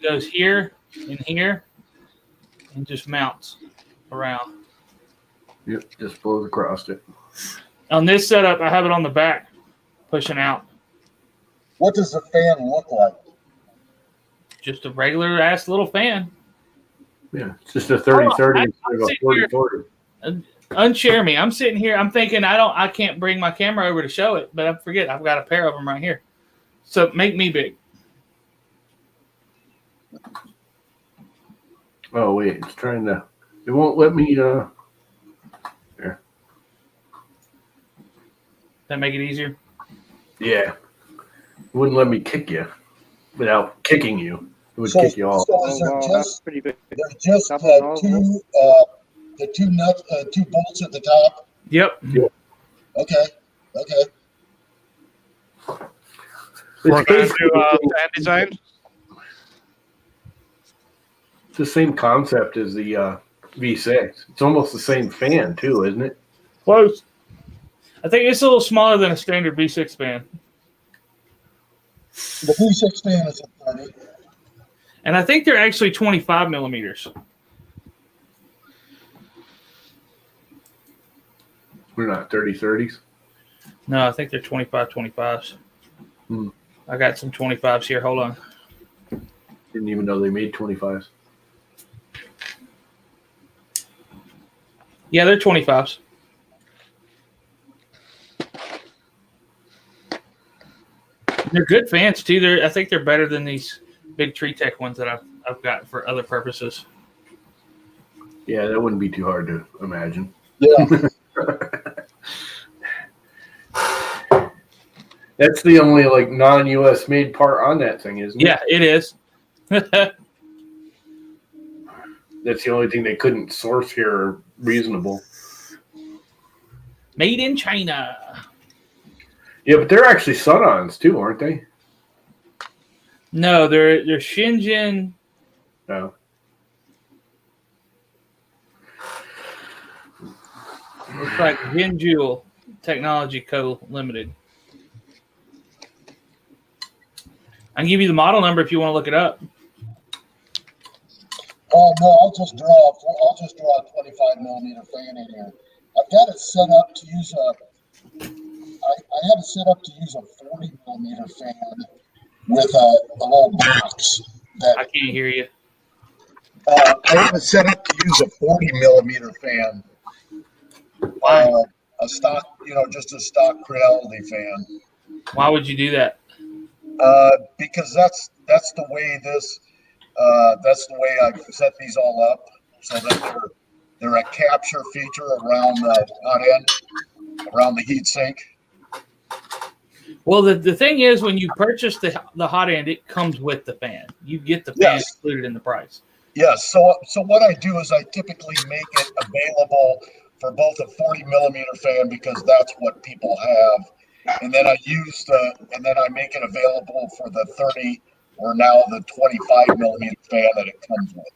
goes here and here and just mounts around. Yep, just blows across it. On this setup, I have it on the back, pushing out. What does the fan look like? Just a regular ass little fan. Yeah, it's just a 30-30 instead of a sitting here- 40-40. Unshare me. I'm sitting here. I'm thinking I can't bring my camera over to show it, but I forget I've got a pair of them right here. So make me big. Oh wait, it's trying to. It won't let me. There. That make it easier. Yeah, it wouldn't let me kick you without kicking you. It would kick you off. So is there that's just pretty big. there's just That's two nuts, 2 bolts at the top? Yep. Okay. Work on It's new fan design. the same concept as the V6. It's almost the same fan too, isn't it? Close. I think it's a little smaller than a standard V6 fan. The V6 fan is a 30. And I think they're actually 25 millimeters. We're not 30-30s. No, I think they're 25s. Hmm. I got some 25s here. Hold on. Didn't even know they made 25s. Yeah, they're 25s. They're good fans too. I think they're better than these big Tree Tech ones that I've got for other purposes. Yeah, that wouldn't be too hard to imagine. Yeah. That's the only like non-US made part on that thing, isn't it? Yeah, it is. That's the only thing they couldn't source here reasonable. Made in China. Yeah, but they're actually Sun-Ons too, aren't they? No, they're Shenzhen. No. Looks like Jinjul Technology Co. Limited. I can give you the model number if you want to look it up. Oh no, I'll just draw a 25 millimeter fan in here. I've got it set up to use I have it set up to use a 40 millimeter fan with a little box I that can't hear you. I have it set up to use a 40 millimeter fan. Why? A stock, just a stock Creality fan. Why would you do that? Because that's the way I've set these all up so that they're a capture feature around the hot end, around the heat sink. Well, the thing is, when you purchase the hot end, it comes with the fan. You get the fan Yes. included in the price. Yes. So what I do is I typically make it available for both a 40 millimeter fan because that's what people have, and then I make it available for the 30 or now the 25 millimeter fan that it comes with.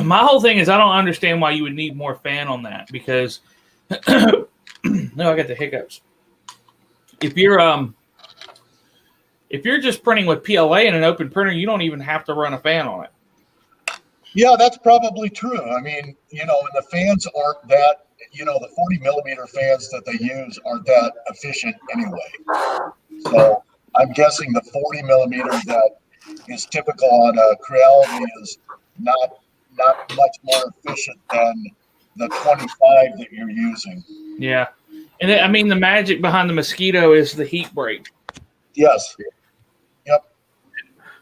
My whole thing is I don't understand why you would need more fan on that because no, I got the hiccups. If you're just printing with PLA in an open printer, you don't even have to run a fan on it. Yeah, that's probably true. I mean, and the fans aren't that, the 40 millimeter fans that they use aren't that efficient anyway. So I'm guessing the 40 millimeter that is typical on a Creality is not much more efficient than the 25 that you're using. Yeah. And I mean, the magic behind the Mosquito is the heat break. Yes. Yep.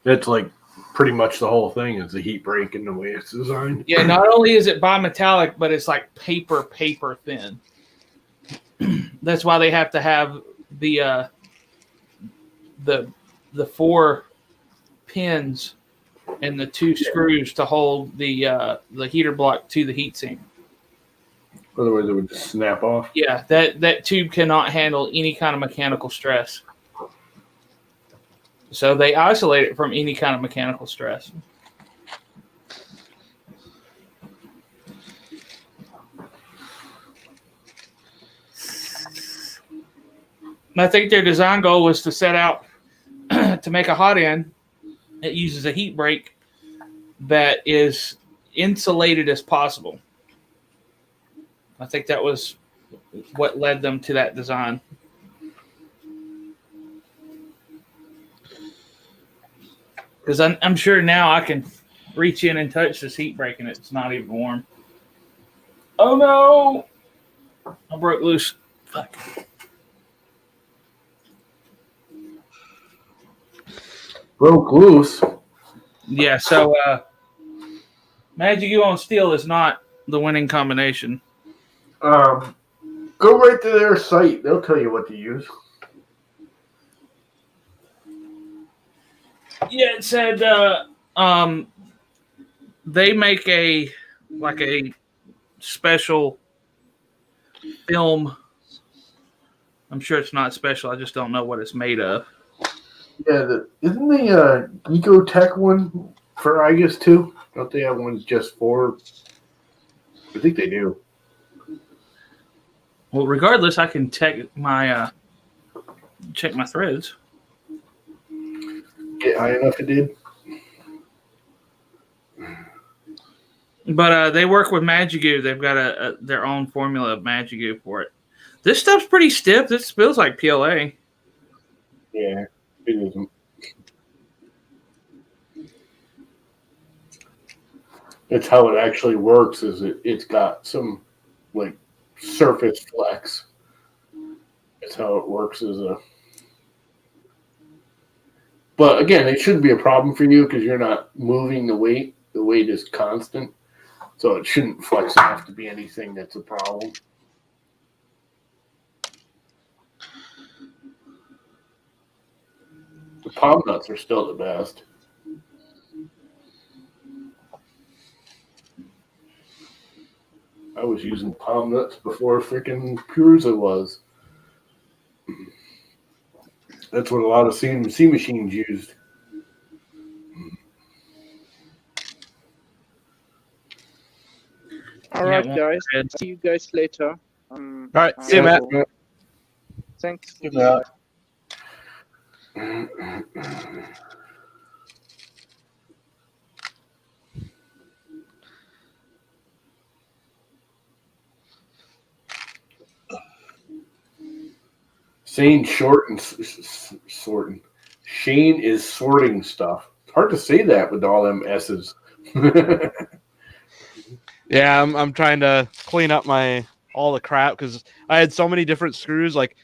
That's like pretty much the whole thing is the heat break and the way it's designed. Yeah, not only is it bimetallic, but it's like paper thin. That's why they have to have the 4 pins and the 2 screws to hold the heater block to the heatsink. Otherwise, it would just snap off. Yeah, that tube cannot handle any kind of mechanical stress. So they isolate it from any kind of mechanical stress. And I think their design goal was to set out to make a hot end that uses a heat break that is insulated as possible. I think that was what led them to that design. Because I'm sure now I can reach in and touch this heat break and it's not even warm. Oh no! I broke loose. Fuck. Broke loose. Yeah, so Magic U on steel is not the winning combination. Go right to their site. They'll tell you what to use. Yeah, it said they make a special film. I'm sure it's not special. I just don't know what it's made of. Yeah, isn't the Ecotech one for IGUS too? Don't they have ones just for? I think they do. Well, regardless, I can check my threads. Get high enough, it did. But they work with Magigoo. They've got their own formula of Magigoo for it. This stuff's pretty stiff. This feels like PLA. Yeah, it isn't. That's how it actually works. Is it's got some like surface flex. That's how it works as a. But again, it shouldn't be a problem for you because you're not moving the weight. The weight is constant. So it shouldn't flex enough to be anything that's a problem. The palm nuts are still the best. I was using palm nuts before freaking Purza was. That's what a lot of CNC machines used. All right, guys. See you guys later. All right, see you, Matt. Thanks. Good luck. Shane sorting. Shane is sorting stuff. It's hard to say that with all them S's. Yeah, I'm trying to clean up all the crap because I had so many different screws. Like,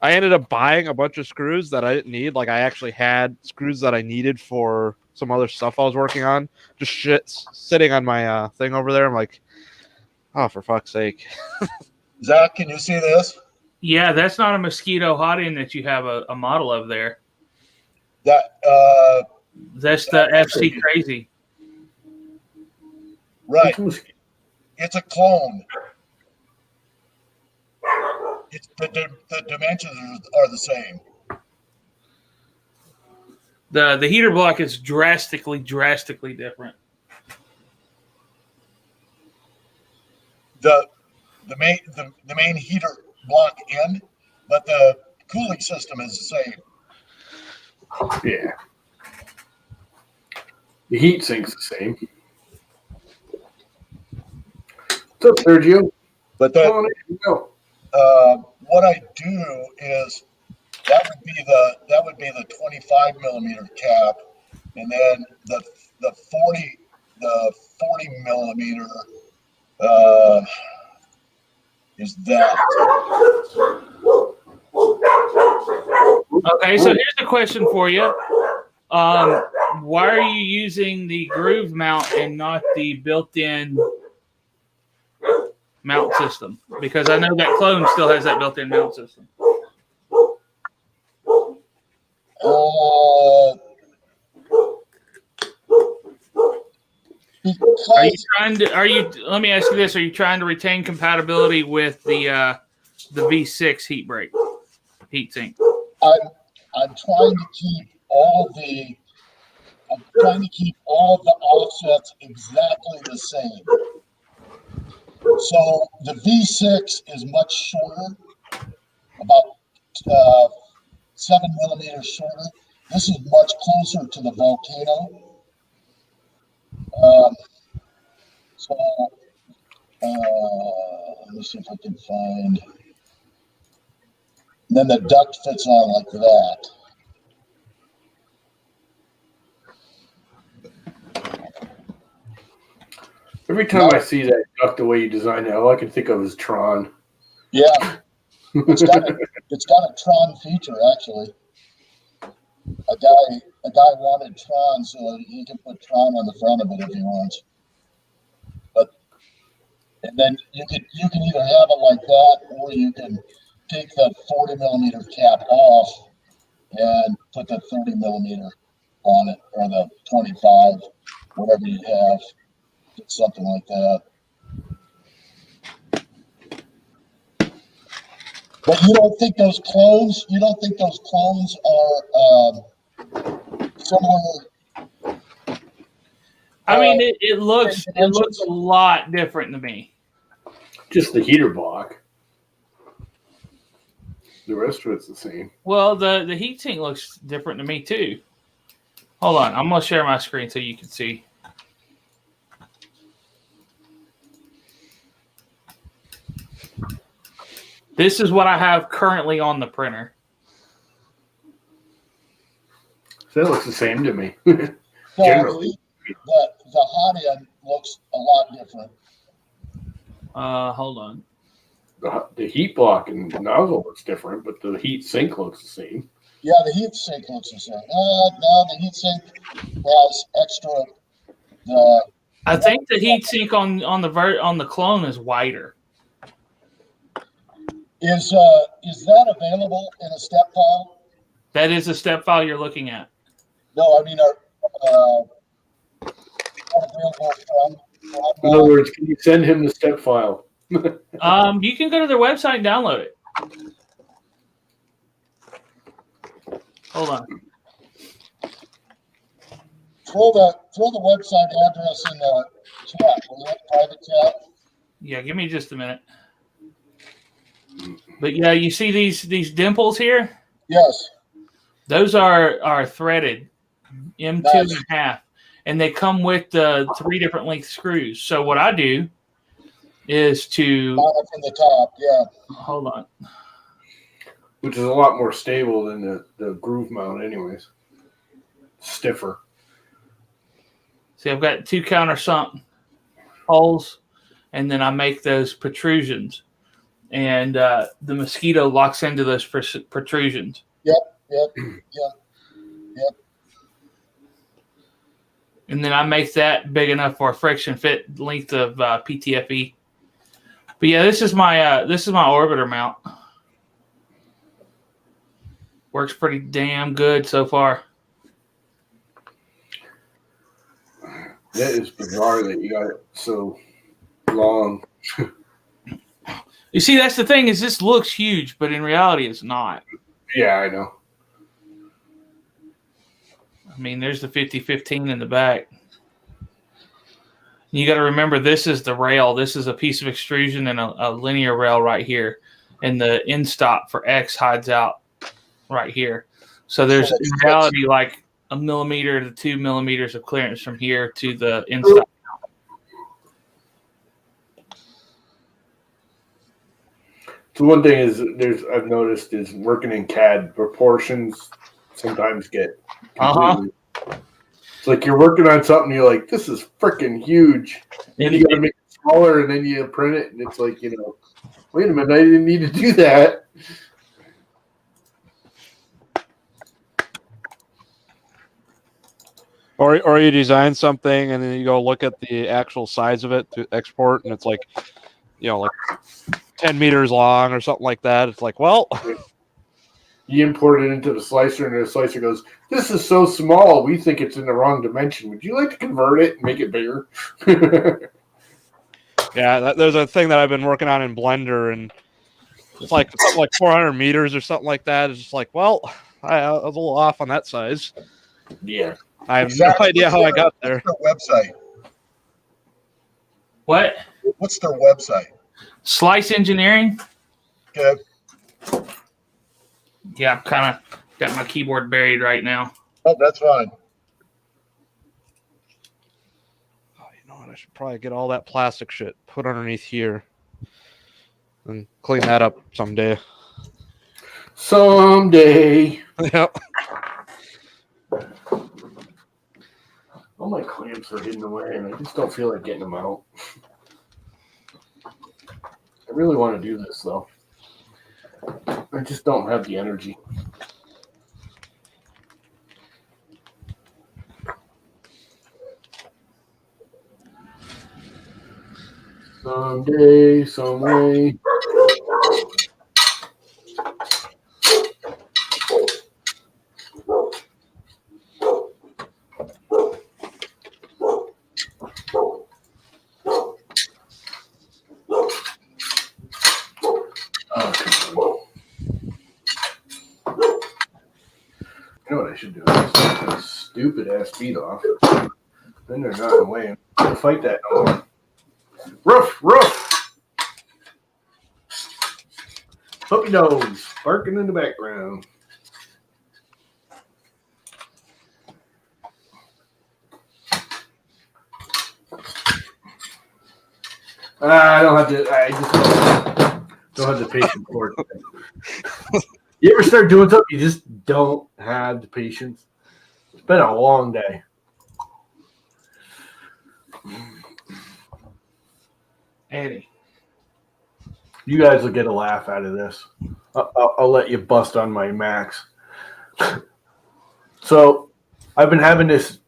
I ended up buying a bunch of screws that I didn't need. Like, I actually had screws that I needed for some other stuff I was working on. Just shit sitting on my thing over there. I'm like, oh, for fuck's sake. Zach, can you see this? Yeah, that's not a mosquito hot end that you have a model of there. That That's the FC Crazy. right. It's a clone. It's the dimensions are the same. The heater block is drastically different. The main heater block end, but the cooling system is the same. Yeah. The heat sink's the same. What's up, Sergio? But what I do is that would be the 25 millimeter cap, and then the 40 millimeter is that. Okay, so here's a question for you. Why are you using the groove mount and not the built-in mount system? Because I know that clone still has that built-in mount system. Are you trying to? Let me ask you this: are you trying to retain compatibility with the V6 heat sink? I'm trying to keep all of the offsets exactly the same. So the V6 is much shorter, about 7 millimeters shorter. This is much closer to the Volcano. So let me see if I can find. And then the duct fits on like that. Every time I see that duct the way you designed it, all I can think of is Tron. Yeah, it's got a Tron feature actually. A guy wanted Tron, so he can put Tron on the front of it if he wants. And then you can either have it like that, or you can take the 40 millimeter cap off and put the 30 millimeter on it, or the 25, whatever you have, something like that. But you don't think those clones are similar? I mean, it looks a lot different to me. Just the heater block. The rest of it's the same. Well, the heatsink looks different to me too. Hold on, I'm gonna share my screen so you can see. This is what I have currently on the printer. So that looks the same to me. Generally, the hot end looks a lot different. Hold on. The heat block and nozzle looks different, but the heat sink looks the same. Yeah, the heat sink looks the same. No, the heat sink has extra. I think the heat sink on the clone is wider. Is that available in a step file? That is a step file you're looking at. No, I mean, in other words, can you send him the step file? You can go to their website and download it. Hold on. Throw the website address in the chat. Will you have private chat? Yeah, give me just a minute. But yeah, you see these dimples here? Yes. Those are threaded M2.5, and they come with 3 different length screws. So what I do is to from the top, yeah. Hold on. Which is a lot more stable than the groove mount, anyways. Stiffer. See, I've got 2 countersunk holes, and then I make those protrusions, and the mosquito locks into those protrusions. Yep. And then I make that big enough for a friction fit length of PTFE. But yeah, this is my orbiter mount. Works pretty damn good so far. That is bizarre that you got it so long. You see, that's the thing, is this looks huge, but in reality it's not. Yeah, I know. I mean, there's the 5015 in the back. You got to remember, this is the rail. This is a piece of extrusion and a linear rail right here. And the end stop for X hides out right here. So there's, in reality, like 1 millimeter to 2 millimeters of clearance from here to the end stop. So one thing is I've noticed is working in CAD, proportions sometimes get completely. It's like you're working on something, you're like, this is freaking huge. And you got to make it smaller, and then you print it, and it's like, wait a minute, I didn't need to do that. Or you design something and then you go look at the actual size of it to export, and it's like, like 10 meters long or something like that. It's like, well, You import it into the slicer, and the slicer goes, "This is so small, we think it's in the wrong dimension. Would you like to convert it and make it bigger?" yeah, there's a thing that I've been working on in Blender, and it's like something like 400 meters or something like that. It's just like, well, I was a little off on that size. Yeah. I have no idea how I got there. What's their website? What? What's their website? Slice Engineering? Okay. Yeah, I've kind of got my keyboard buried right now. Oh, that's fine. Oh, you know what? I should probably get all that plastic shit put underneath here and clean that up someday. Someday. Yep. All my clamps are hidden away, and I just don't feel like getting them out. I really want to do this, though. I just don't have the energy. Someday, some way. You know what I should do? Just take those stupid ass feet off. Then they're not in the way. I don't fight that no more. Roof, roof. Puppy dogs barking in the background. I don't have to. I just don't have the patience for it. You ever start doing something you just don't have the patience? It's been a long day. Eddie. You guys will get a laugh out of this. I'll let you bust on my Macs. So I've been having this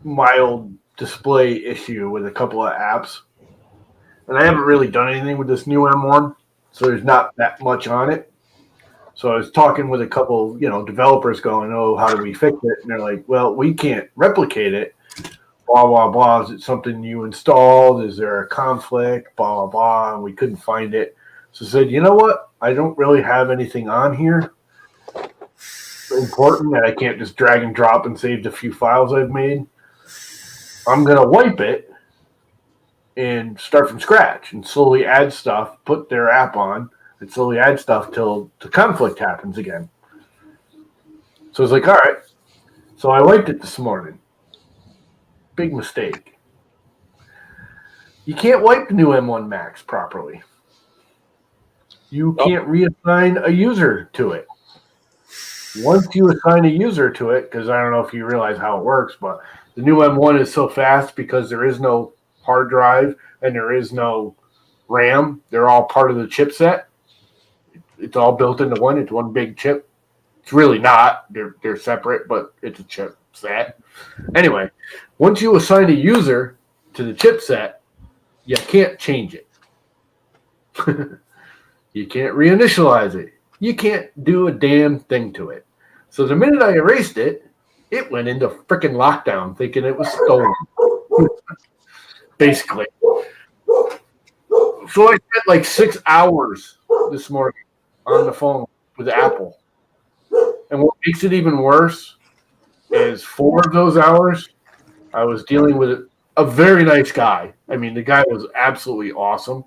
mild display issue with a couple of apps. And I haven't really done anything with this new M1. So there's not that much on it. So I was talking with a couple, developers going, "Oh, how do we fix it?" And they're like, "Well, we can't replicate it. Blah, blah, blah. Is it something you installed? Is there a conflict? Blah, blah, blah." And we couldn't find it. So I said, "You know what? I don't really have anything on here important that I can't just drag and drop and save the few files I've made. I'm going to wipe it and start from scratch and slowly add stuff, put their app on, and slowly add stuff till the conflict happens again." So I was like, all right. So I wiped it this morning. Big mistake. You can't wipe the new M1 Max properly. You can't reassign a user to it. Once you assign a user to it, because I don't know if you realize how it works, but the new M1 is so fast because there is no hard drive and there is no RAM. They're all part of the chipset. It's all built into one. It's one big chip. It's really not. They're separate, but it's a chipset. Anyway, once you assign a user to the chipset, you can't change it. You can't reinitialize it. You can't do a damn thing to it. So the minute I erased it, it went into freaking lockdown, thinking it was stolen. Basically. So I spent like 6 hours this morning on the phone with Apple. And what makes it even worse is 4 of those hours I was dealing with a very nice guy. I mean, the guy was absolutely awesome.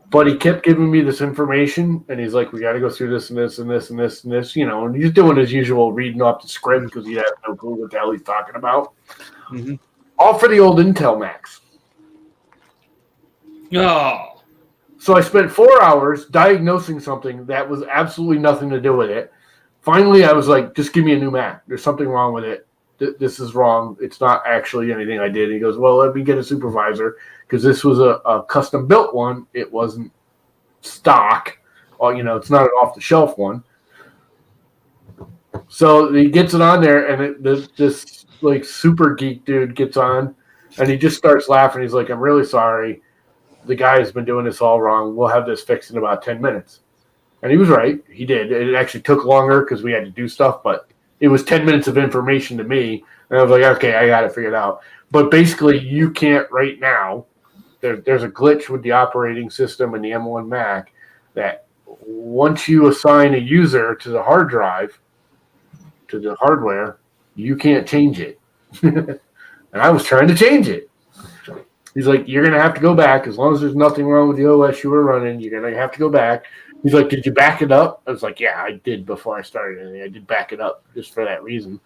But he kept giving me this information, and he's like, "We got to go through this and this and this and this and this," and he's doing his usual reading off the script because he has no clue what the hell he's talking about. Mm-hmm. All for the old Intel Max. Oh. So I spent 4 hours diagnosing something that was absolutely nothing to do with it. Finally, I was like, "Just give me a new Mac. There's something wrong with it. This is wrong. It's not actually anything I did." He goes, "Well, let me get a supervisor because this was a custom built one. It wasn't stock. Well, it's not an off the shelf one." So he gets it on there, and this like super geek dude gets on, and he just starts laughing. He's like, "I'm really sorry. The guy has been doing this all wrong. We'll have this fixed in about 10 minutes." And he was right. He did. It actually took longer because we had to do stuff, but it was 10 minutes of information to me. And I was like, okay, I got it figured out. But basically, you can't right now. There's a glitch with the operating system and the M1 Mac that once you assign a user to the hard drive, to the hardware, you can't change it. And I was trying to change it. He's like, you're going to have to go back. As long as there's nothing wrong with the OS you were running, you're going to have to go back. He's like, did you back it up? I was like, yeah, I did before I started anything. I did back it up just for that reason.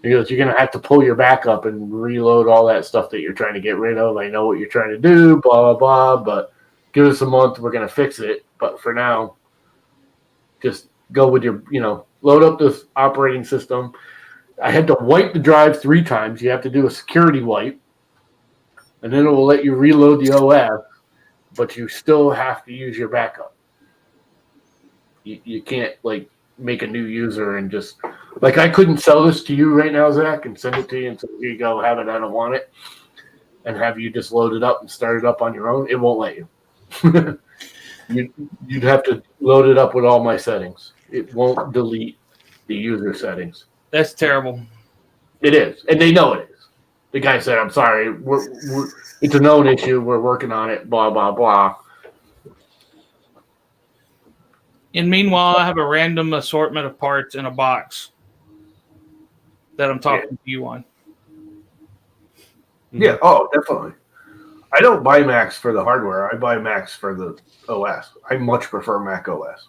He goes, you're going to have to pull your backup and reload all that stuff that you're trying to get rid of. I know what you're trying to do, blah, blah, blah, but give us a month. We're going to fix it. But for now, just go with your, load up this operating system. I had to wipe the drive 3 times. You have to do a security wipe, and then it will let you reload the OS, but you still have to use your backup. You can't, make a new user and just, I couldn't sell this to you right now, Zach, and send it to you and say, here you go, have it, I don't want it, and have you just load it up and start it up on your own. It won't let you. You'd have to load it up with all my settings. It won't delete the user settings. That's terrible. It is, and they know it is. The guy said, I'm sorry, it's a known issue, we're working on it, blah, blah, blah. And meanwhile, I have a random assortment of parts in a box that I'm talking to you on. Yeah, oh, definitely. I don't buy Macs for the hardware. I buy Macs for the OS. I much prefer Mac OS.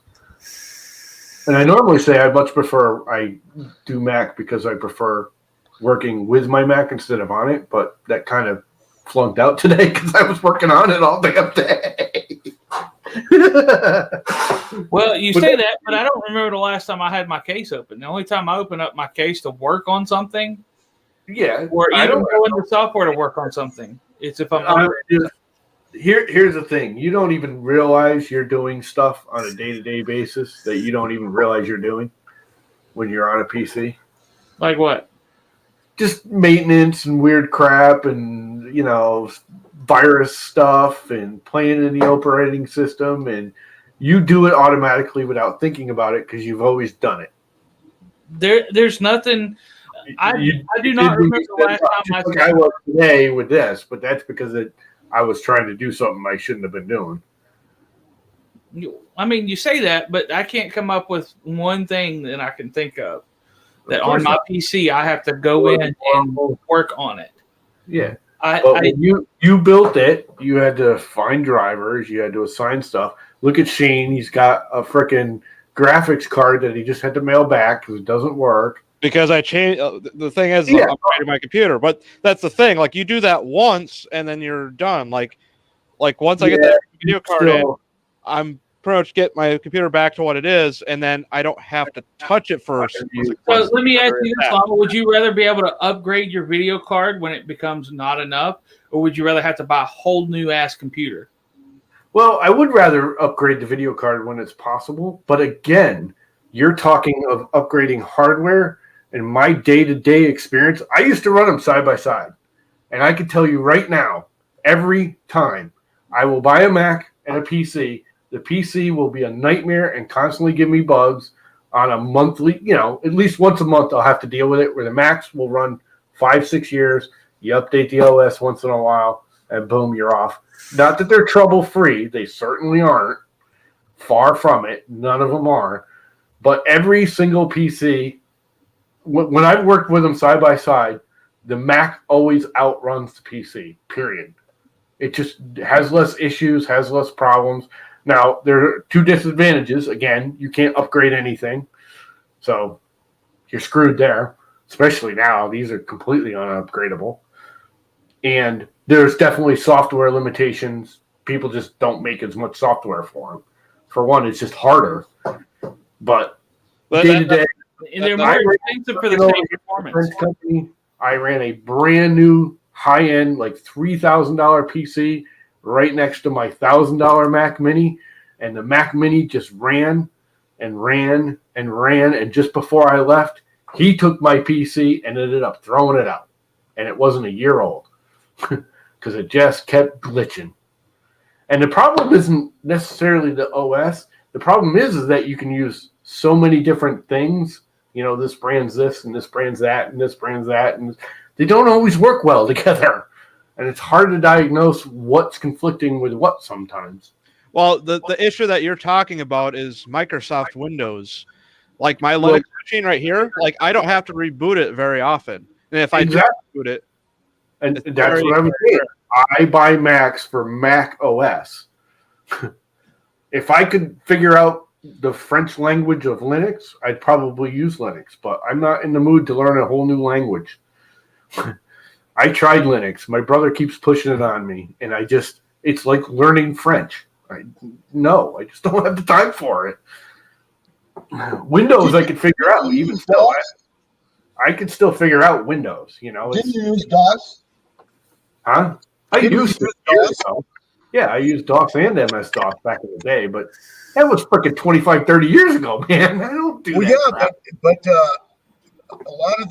And I normally say I do Mac because I prefer working with my Mac instead of on it, but that kind of flunked out today because I was working on it all damn day. Well, you say that, but I don't remember the last time I had my case open. The only time I open up my case to work on something, or even go into software to work on something, it's if I'm Here's the thing. You don't even realize you're doing stuff on a day-to-day basis that you don't even realize you're doing when you're on a PC. Like what? Just maintenance and weird crap and, virus stuff and playing in the operating system. And you do it automatically without thinking about it because you've always done it. There's nothing. I do not remember the last time I was today with this, but that's because I was trying to do something I shouldn't have been doing. I mean, you say that, but I can't come up with one thing that I can think of that on my PC I have to go in and work on it. Yeah. When you built it, you had to find drivers, you had to assign stuff. Look at Shane. He's got a freaking graphics card that he just had to mail back because it doesn't work. Because I changed. The thing is, I'm upgrading my computer, but that's the thing. Like, you do that once, and then you're done. Like once I get that video card in, I'm pretty much get my computer back to what it is, and then I don't have to touch it first. So let me ask you this, Lama. Would you rather be able to upgrade your video card when it becomes not enough, or would you rather have to buy a whole new ass computer? Well, I would rather upgrade the video card when it's possible, but again, you're talking of upgrading hardware. In my day-to-day experience, I used to run them side by side. And I can tell you right now, every time I will buy a Mac and a PC, the PC will be a nightmare and constantly give me bugs on a monthly, at least once a month I'll have to deal with it, where the Macs will run 5-6 years. You update the OS once in a while, and boom, you're off. Not that they're trouble-free. They certainly aren't. Far from it. None of them are. But every single PC, when I've worked with them side by side, the Mac always outruns the PC, period. It just has less issues, has less problems. Now, there are 2 disadvantages. Again, you can't upgrade anything. So you're screwed there, especially now. These are completely unupgradable. And there's definitely software limitations. People just don't make as much software for them. For one, it's just harder. But day-to-day, and they're more expensive for the same performance. Company, I ran a brand new high-end, $3,000 PC right next to my $1,000 Mac Mini, and the Mac Mini just ran and ran and ran. And just before I left, He took my PC and ended up throwing it out. And it wasn't a year old because it just kept glitching. And the problem isn't necessarily the OS. The problem is that you can use so many different things. You know, this brand's this and this brand's that and this brand's that. And they don't always work well together. And it's hard to diagnose what's conflicting with what sometimes. Well, the issue that you're talking about is Microsoft Windows. Like my Linux machine right here, like I don't have to reboot it very often. And if I do reboot it, and that's what I'm saying. I buy Macs for Mac OS. If I could figure out the French language of Linux, I'd probably use Linux, but I'm not in the mood to learn a whole new language. I tried Linux. My brother keeps pushing it on me, and it's like learning French. I just don't have the time for it. Windows I could figure out. Even still, I could still figure out Windows. You know, did you use DOS? Huh? I used to use DOS. Yeah, I used DOS and MS-DOS back in the day, but that was freaking 25, 30 years ago, man. I don't do that. Yeah, but a lot of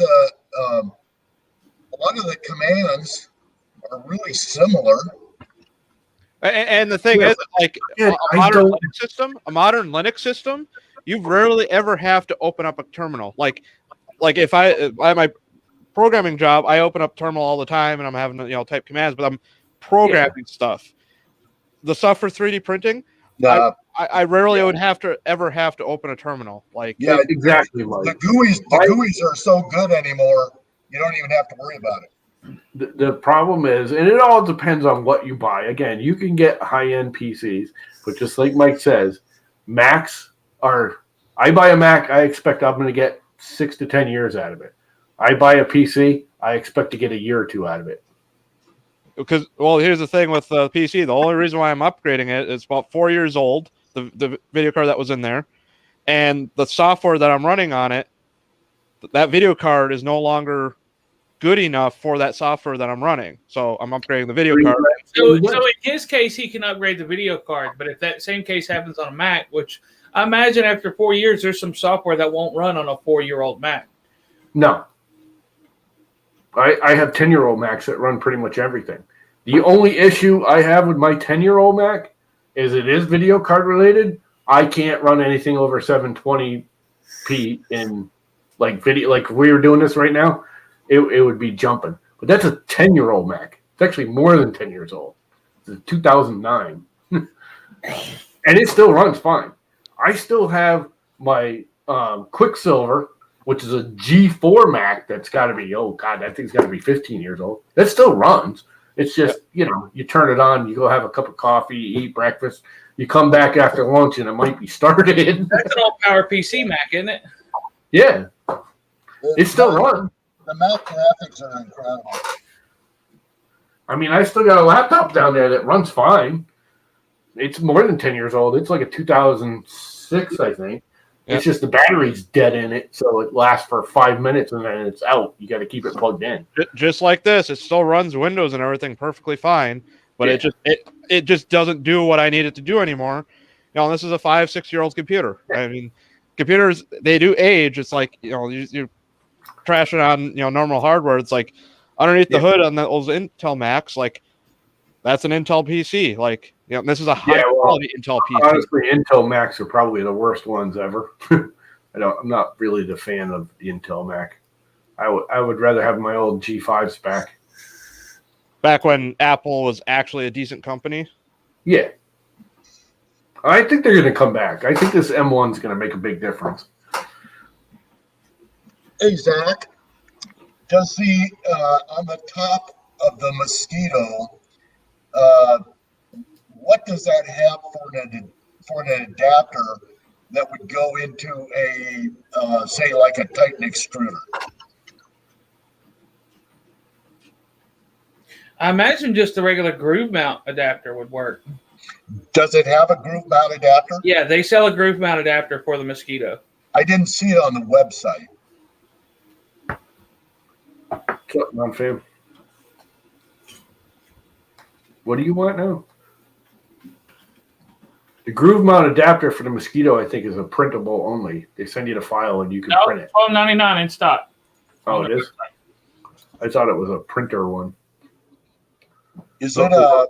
the commands are really similar. And the thing is, like a modern Linux system, you rarely ever have to open up a terminal. Like if I have my programming job, I open up terminal all the time, and I'm having to type commands, but I'm programming stuff. The stuff for 3D printing, I rarely would ever have to open a terminal. Like exactly. The GUIs are so good anymore, you don't even have to worry about it. The problem is, and it all depends on what you buy. Again, you can get high-end PCs, but just like Mike says, Macs are. I buy a Mac, I expect I'm going to get 6 to 10 years out of it. I buy a PC, I expect to get a year or two out of it. Because, well, here's the thing with the PC. The only reason why I'm upgrading it is about 4 years old, the video card that was in there, and the software that I'm running on it, that video card is no longer good enough for that software that I'm running. So I'm upgrading the video card. So in his case, he can upgrade the video card. But if that same case happens on a Mac, which I imagine after 4 years, there's some software that won't run on a 4-year-old Mac. No. I have 10-year-old Macs that run pretty much everything. The only issue I have with my 10-year-old Mac is it is video card related. I can't run anything over 720p in video. Like if we were doing this right now, it would be jumping. But that's a 10-year-old Mac. It's actually more than 10 years old. It's 2009. And it still runs fine. I still have my Quicksilver, which is a G4 Mac that's got to be, that thing's got to be 15 years old. That still runs. It's just, you turn it on, you go have a cup of coffee, you eat breakfast, you come back after lunch, and it might be started. That's an all-power PC Mac, isn't it? Yeah. It still runs. The Mac graphics are incredible. I mean, I still got a laptop down there that runs fine. It's more than 10 years old. It's like a 2006, I think. Yep. It's just the battery's dead in it, so it lasts for 5 minutes and then it's out. You got to keep it plugged in. Just like this, it still runs Windows and everything perfectly fine, but it just doesn't do what I need it to do anymore. This is a 5-6 year old computer. I mean, computers, they do age. It's like you trash it on normal hardware. It's like underneath the hood on those Intel Macs, like that's an Intel PC. Like this is a high quality Intel PC. Honestly, Intel Macs are probably the worst ones ever. I'm not really the fan of the Intel Mac. I would rather have my old G5s back. Back when Apple was actually a decent company. Yeah, I think they're going to come back. I think this M1 is going to make a big difference. Hey, Zach, does the on the top of the Mosquito, what does that have for an adapter that would go into a say like a Titan extruder? I imagine just a regular groove mount adapter would work. Does it have a groove mount adapter? Yeah, they sell a groove mount adapter for the Mosquito. I didn't see it on the website. What's up, man, fam? What do you want now? The groove mount adapter for the Mosquito, I think, is a printable only. They send you the file and you can print it. $12.99 in stock. Oh, it is? I thought it was a printer one. Is it a?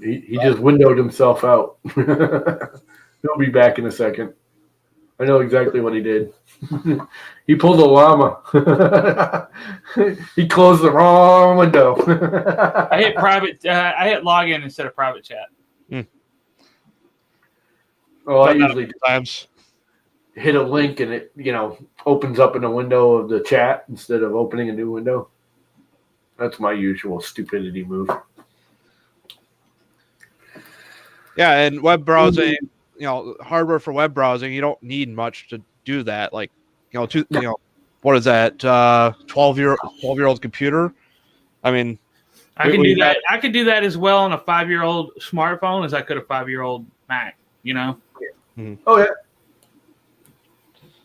He just windowed himself out. He'll be back in a second. I know exactly what he did. He pulled a llama. He closed the wrong window. I hit private. I hit login instead of private chat. Oh, I usually times hit a link and it, opens up in a window of the chat instead of opening a new window. That's my usual stupidity move. Yeah, and web browsing, hardware for web browsing, you don't need much to do that. Like, what is that? 12-year-old computer. I mean, I can do that. I could do that as well on a 5-year-old smartphone as I could a 5-year-old Mac. Mm-hmm. Oh yeah.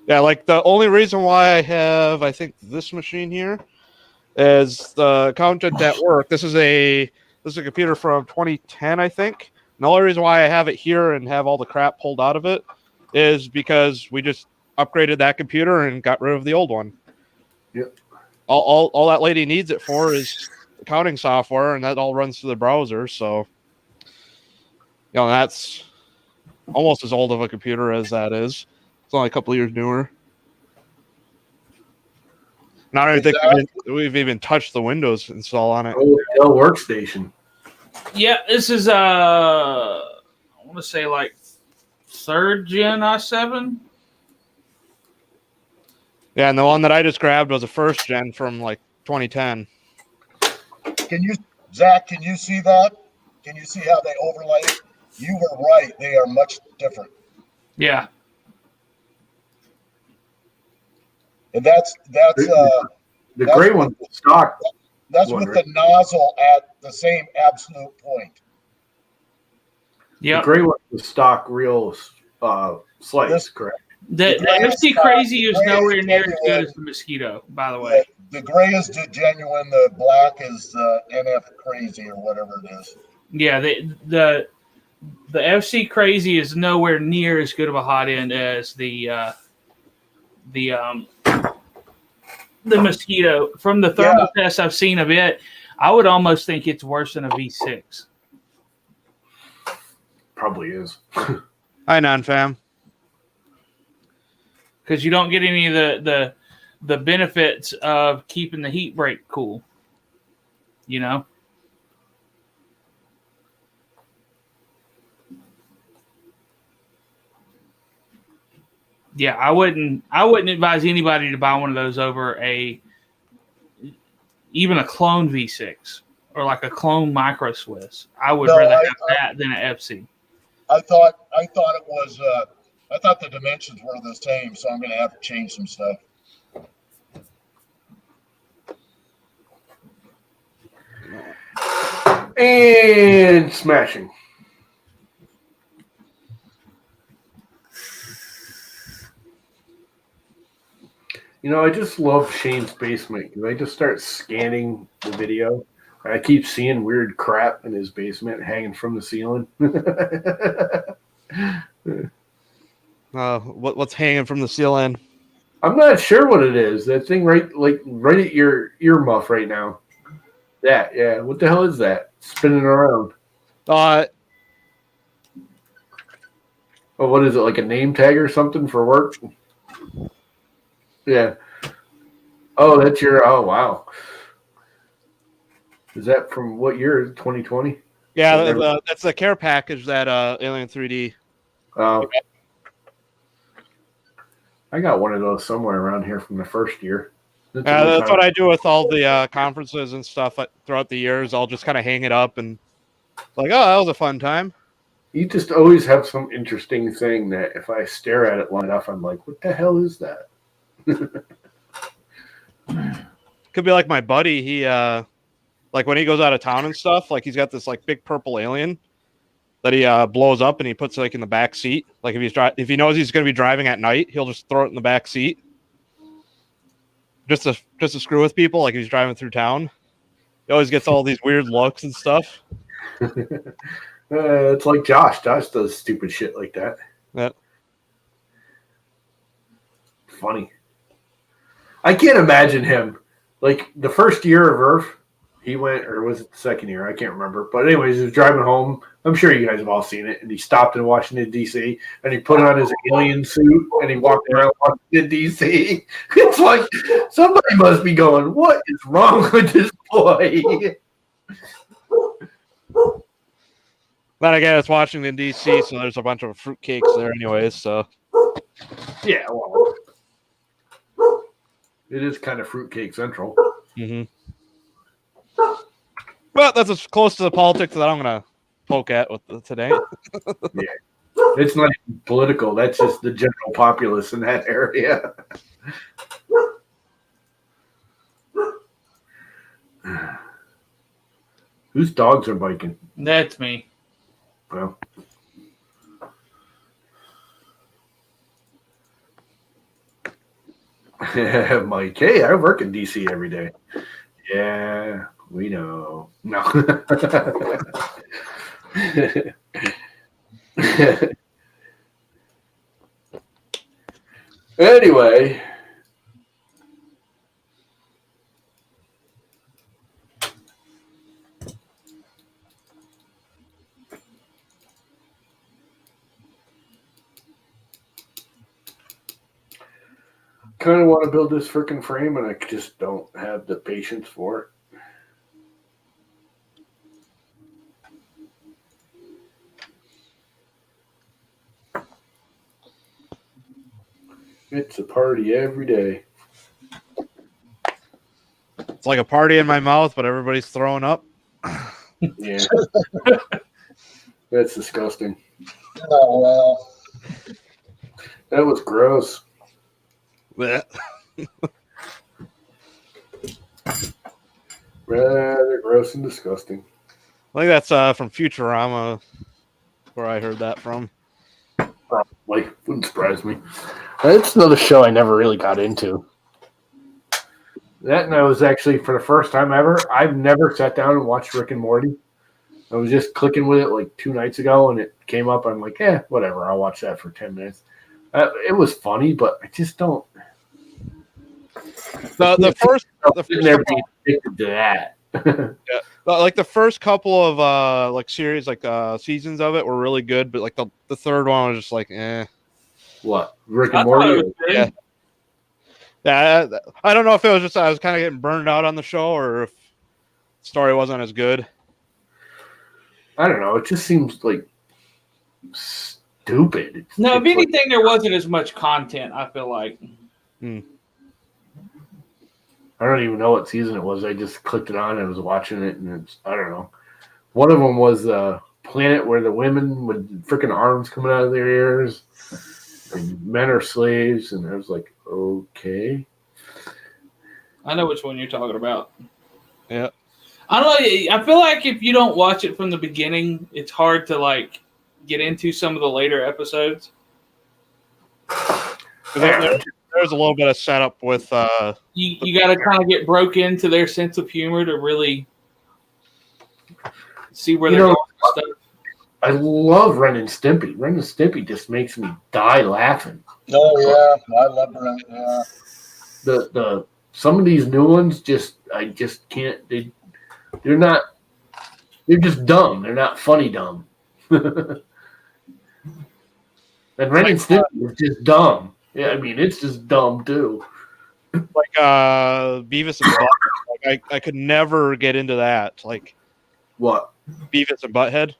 Yeah, like the only reason why I have, I think, this machine here is the content at work. This is a computer from 2010, I think. And the only reason why I have it here and have all the crap pulled out of it is because we just upgraded that computer and got rid of the old one. Yep. All that lady needs it for is accounting software, and that all runs through the browser. So, that's almost as old of a computer as that is. It's only a couple of years newer. And I don't even think we've even touched the Windows install on it. Oh, Dell Workstation. Yeah, this is I want to say like 3rd gen i7. Yeah, and the one that I just grabbed was a 1st gen from like 2010. Zach, can you see that? Can you see how they overlay it? You were right. They are much different. Yeah. And that's the gray one's stock. That's with the nozzle at the same absolute point. Yeah. The gray one's the stock real slice, correct? The FC Crazy is nowhere near as good as the Mosquito, by the way. The gray is the genuine. The black is the NF Crazy or whatever it is. Yeah, the FC Crazy is nowhere near as good of a hot end as the Mosquito. From the thermal tests I've seen of it, I would almost think it's worse than a V6. Probably is. Hi, non-fam. Because you don't get any of the benefits of keeping the heat break cool. Yeah, I wouldn't advise anybody to buy one of those over even a clone V6 or like a clone Micro Swiss. I would rather have that than an FC. I thought it was. I thought the dimensions were the same, so I'm going to have to change some stuff. And smashing. I just love Shane's basement because I just start scanning the video. I keep seeing weird crap in his basement hanging from the ceiling. What's hanging from the ceiling? I'm not sure what it is. That thing right at your earmuff right now. That, yeah. What the hell is that? Spinning around. Oh, what is it? Like a name tag or something for work? Yeah. Oh, that's oh, wow. Is that from what year? 2020? Yeah, that's the care package that Alien 3D. Oh. I got one of those somewhere around here from the first year. That's what I do with all the conferences and stuff throughout the years. I'll just kind of hang it up and like, oh, that was a fun time. You just always have some interesting thing that if I stare at it long enough, I'm like, what the hell is that? Could be like my buddy. He like when he goes out of town and stuff, like he's got this like big purple alien that he blows up and he puts like in the back seat. Like if he knows he's going to be driving at night, he'll just throw it in the back seat. Just to screw with people, like he's driving through town. He always gets all these weird looks and stuff. It's like Josh. Josh does stupid shit like that. Yeah. Funny. I can't imagine him. Like the first year of Earth, he went, or was it the second year? I can't remember. But anyways, he was driving home. I'm sure you guys have all seen it. And he stopped in Washington, D.C., and he put on his alien suit, and he walked around Washington, D.C. It's like somebody must be going, what is wrong with this boy? Then again, it's Washington, D.C., so there's a bunch of fruitcakes there anyways, so. Yeah, well, it is kind of fruitcake central. Mm-hmm. Well, that's as close to the politics that I'm going to poke at with today. Yeah. It's not even political. That's just the general populace in that area. Whose dogs are biking? That's me. Well, Mike, hey, I work in DC every day. Yeah, we know. No. Anyway. Kind of want to build this freaking frame, and I just don't have the patience for it. It's a party every day. It's like a party in my mouth, but everybody's throwing up. Yeah. That's disgusting. Oh, well. That was gross. Blech. Rather gross and disgusting. I think that's from Futurama, where I heard that from. Probably. Wouldn't surprise me. That's another show I never really got into. That, and I was actually, for the first time ever, I've never sat down and watched Rick and Morty. I was just clicking with it like 2 nights ago, and it came up. I'm like, whatever. I'll watch that for 10 minutes. It was funny, but I just don't. The first never be addicted to that. Yeah, like the first couple of like series, like seasons of it were really good, but like the third one was just like, eh. What, Rick I and thought it Morty? was good. Yeah. Yeah, I don't know if it was just I was kind of getting burned out on the show, or if the story wasn't as good. I don't know. It just seems like stupid. No, if It's like- anything, there wasn't as much content, I feel like. I don't even know what season it was. I just clicked it on and was watching it, and it's, I don't know. One of them was the planet where the women with freaking arms coming out of their ears, and men are slaves, and I was like, okay. I know which one you're talking about. Yeah. I don't know. I feel like if you don't watch it from the beginning, it's hard to like get into some of the later episodes. There's a little bit of setup with You got to kind of get broke into their sense of humor to really see where they're going with stuff. I love Ren and Stimpy. Ren and Stimpy just makes me die laughing. Oh, yeah. I love Ren. Yeah. The some of these new ones I just can't. They're not. They're just dumb. They're not funny dumb. And Ren and Stimpy is just dumb. Yeah, I mean it's just dumb too. like Beavis and Butt. Like I could never get into that. Like What? Beavis and Butthead.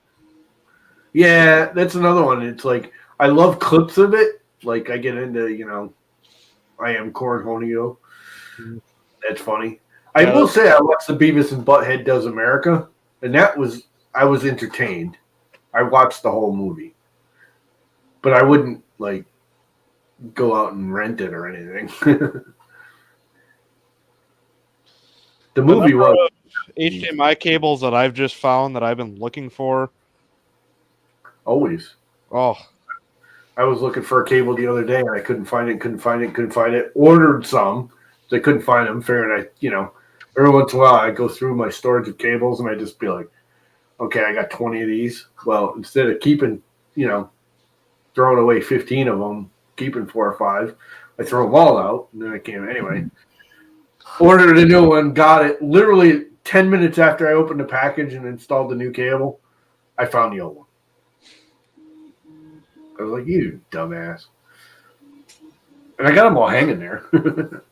Yeah, that's another one. It's like I love clips of it. Like I get into, I Am Cornholio. That's funny. I will say I watched the Beavis and Butthead Does America, and I was entertained. I watched the whole movie, but I wouldn't like go out and rent it or anything. The movie was HDMI cables that I've just found that I've been looking for. always. Oh, I was looking for a cable the other day and I couldn't find it. Ordered some. So I couldn't find them. Figuring every once in a while I go through my storage of cables and I just be like, Okay, I got 20 of these. Well, instead of keeping, throwing away 15 of them, keeping 4 or 5, I throw them all out, and then I came anyway. Ordered a new one, got it. Literally 10 minutes after I opened the package and installed the new cable, I found the old one. I was like, you dumbass. And I got them all hanging there.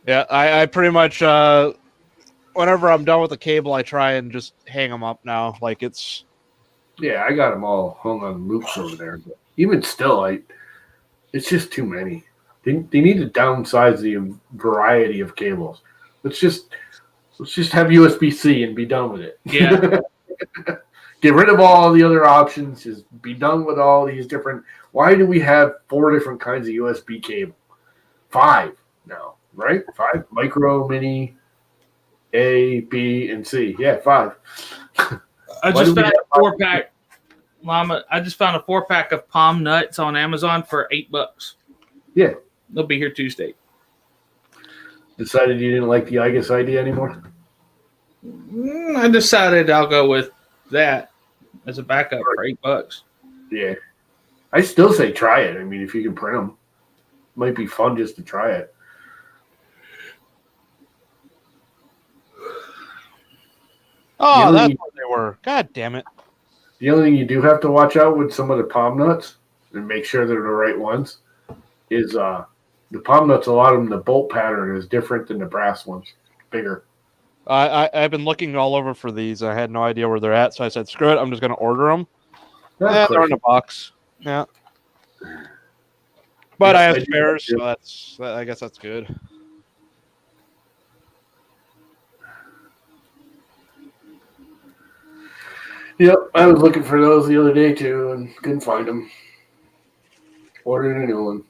Yeah, I pretty much, whenever I'm done with the cable, I try and just hang them up now. Like it's... Yeah, I got them all hung on loops over there. But even still, it's just too many. They need to downsize the variety of cables. Let's just have USB-C and be done with it. Yeah. Get rid of all the other options. Just be done with all these different. Why do we have 4 different kinds of USB cable? 5 now, right? 5 micro, mini, A, B, and C. Yeah, 5. I just found a 4-pack, Llama. I just found a 4-pack of palm nuts on Amazon for $8. Yeah. They'll be here Tuesday. Decided you didn't like the IGUS idea anymore? I decided I'll go with that as a backup for $8. Yeah. I still say try it. I mean, if you can print them, might be fun just to try it. Oh, that's what they were. God damn it. The only thing you do have to watch out with some of the palm nuts and make sure they're the right ones is the palm nuts, a lot of them, the bolt pattern is different than the brass ones. Bigger. I've been looking all over for these. I had no idea where they're at, so I said, screw it. I'm just going to order them. They're in a box. Yeah. But I have spares, so I guess that's good. Yep, I was looking for those the other day too and couldn't find them. Ordered a new one.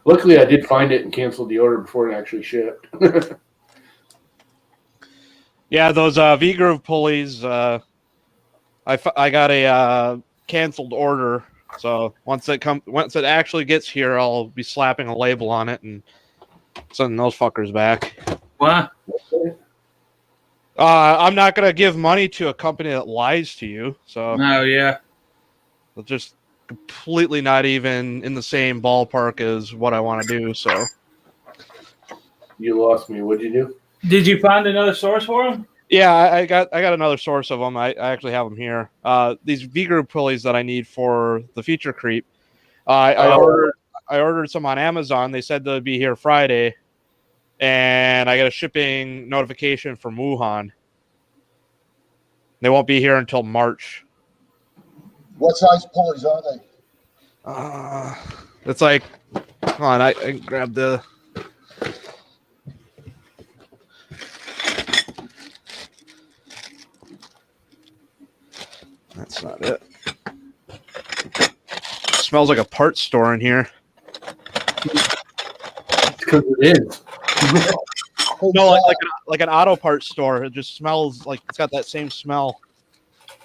Luckily, I did find it and canceled the order before it actually shipped. Yeah, those V-Groove pulleys, I got a canceled order. So once it actually gets here, I'll be slapping a label on it and sending those fuckers back. What? I'm not gonna give money to a company that lies to you. So Oh yeah, it's just completely not even in the same ballpark as what I want to do. So You lost me. What'd you do? did you find another source for them? yeah, I got another source of them. I actually have them here. These V-Groove pulleys that I need for the feature creep. I ordered some on Amazon. They said they'd be here Friday. And I got a shipping notification from Wuhan. They won't be here until March. What size pulleys are they? It's like, hold on, I can grab the. That's not it. Smells like a parts store in here. It's because it is. No, like an auto parts store. It just smells like it's got that same smell.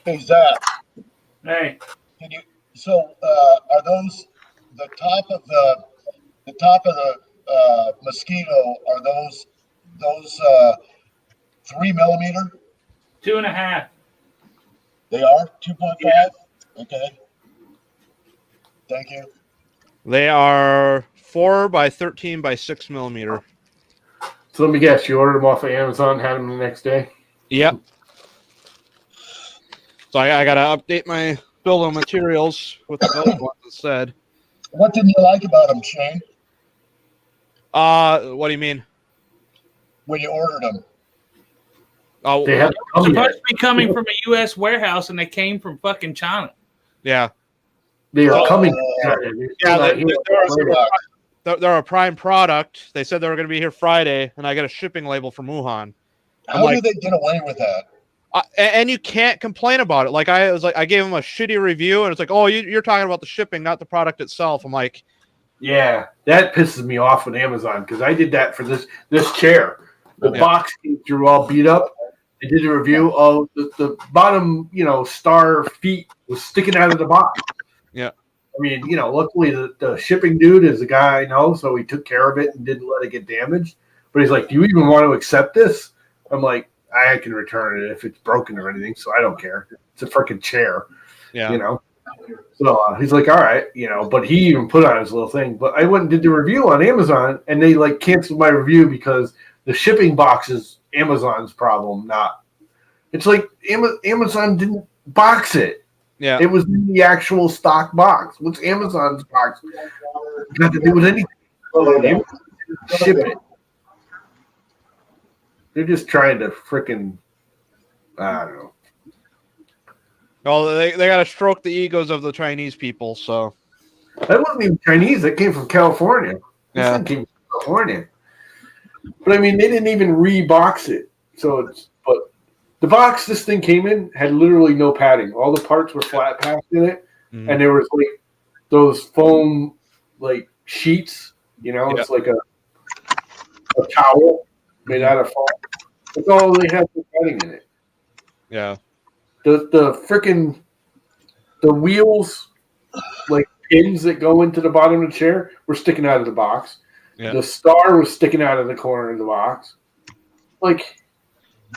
Hey Zach, Hey, are those the top of the mosquito? Are those 3 millimeter? 2.5. They are 2.5. Yeah. Okay. Thank you. They are 4 by 13 by 6 millimeter. So let me guess, you ordered them off of Amazon, had them the next day? Yep. So I got to update my bill of materials with the bill ones instead. What didn't you like about them, Shane, What do you mean? when you ordered them? Oh, They have Supposed to be coming from a U.S. warehouse, and they came from fucking China. yeah. They are coming. Yeah, they're a prime product. They said they were going to be here Friday, and I got a shipping label from Wuhan. How do they get away with that? And you can't complain about it. Like I gave them a shitty review, and it's like, oh, you're talking about the shipping, not the product itself. I'm like, yeah, that pisses me off with Amazon because I did that for this chair. The box came through all beat up. I did a review. Oh, the bottom, star feet was sticking out of the box. Yeah. I mean, luckily the shipping dude is a guy I know, so he took care of it and didn't let it get damaged. But he's like, do you even want to accept this? I'm like, I can return it if it's broken or anything, so I don't care. It's a freaking chair, Yeah. So he's like, all right, but he even put on his little thing. But I went and did the review on Amazon, and they like canceled my review because the shipping box is Amazon's problem, not. It's like Amazon didn't box it. Yeah. It was in the actual stock box. What's Amazon's box? Got to do with anything. Amazon ship it. They're just trying to freaking, I don't know. Well, they got to stroke the egos of the Chinese people, so. That wasn't even Chinese. That came from California. This thing came from California. But I mean, they didn't even rebox it. But the box this thing came in had literally no padding. All the parts were flat packed in it, and there was like those foam like sheets. It's like a towel made out of foam. That's all they had for padding in it. Yeah. The freaking wheels, like pins that go into the bottom of the chair, were sticking out of the box. Yeah. The star was sticking out of the corner of the box.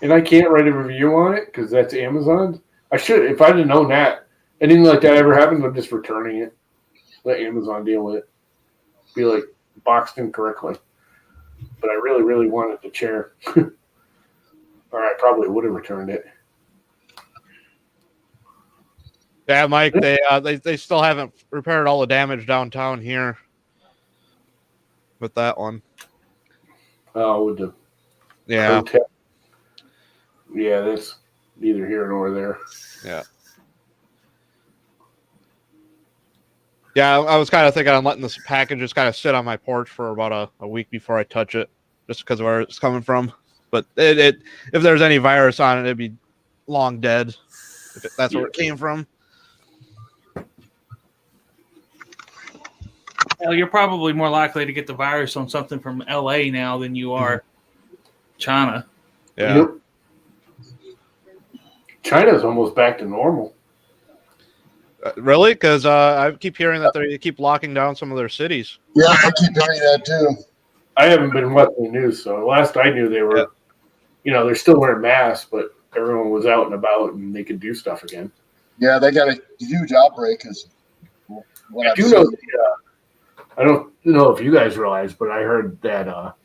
And I can't write a review on it because that's Amazon. I should, if I didn't known that, anything like that ever happened, I'm just returning it. Let Amazon deal with it. Be like boxed incorrectly. But I really, really wanted the chair. Or I probably would have returned it. Yeah, Mike, they still haven't repaired all the damage downtown here with that one. Oh, with the hotel. Yeah, that's neither here nor there. Yeah. Yeah, I was kind of thinking on letting this package just kind of sit on my porch for about a week before I touch it, just because of where it's coming from. But if there's any virus on it, it'd be long dead. If that's where it came from. Well, you're probably more likely to get the virus on something from LA now than you are China. Yeah. Yep. China's almost back to normal. Really? Because I keep hearing that they keep locking down some of their cities. Yeah, I keep hearing that too. I haven't been watching the news, so last I knew they were, they're still wearing masks, but everyone was out and about and they could do stuff again. Yeah, they got a huge outbreak. I do know. I don't know if you guys realize, but I heard that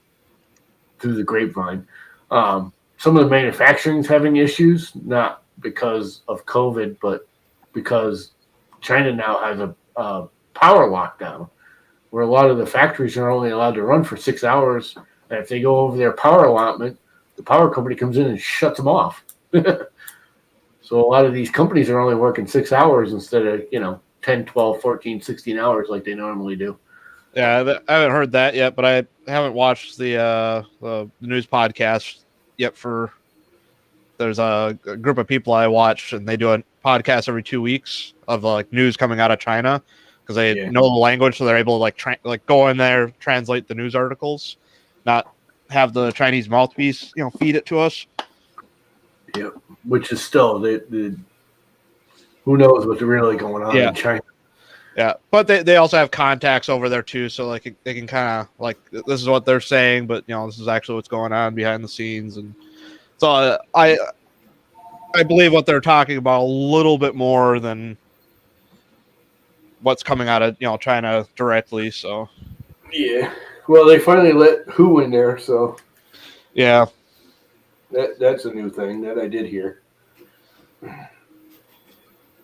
through the grapevine, some of the manufacturing's having issues, not because of COVID, but because China now has a power lockdown where a lot of the factories are only allowed to run for 6 hours. And if they go over their power allotment, the power company comes in and shuts them off. So a lot of these companies are only working 6 hours instead of, 10, 12, 14, 16 hours like they normally do. Yeah, I haven't heard that yet, but I haven't watched the news podcast yet. There's a group of people I watch, and they do a podcast every 2 weeks of like news coming out of China because they know the language, so they're able to go in there, translate the news articles, not have the Chinese mouthpiece, feed it to us. Yep, which is still who knows what's really going on in China. Yeah, but they also have contacts over there too, so they can kind of this is what they're saying, but this is actually what's going on behind the scenes, and so I believe what they're talking about a little bit more than what's coming out of China directly. So yeah, well, they finally let WHO in there, so yeah, that's a new thing that I did hear.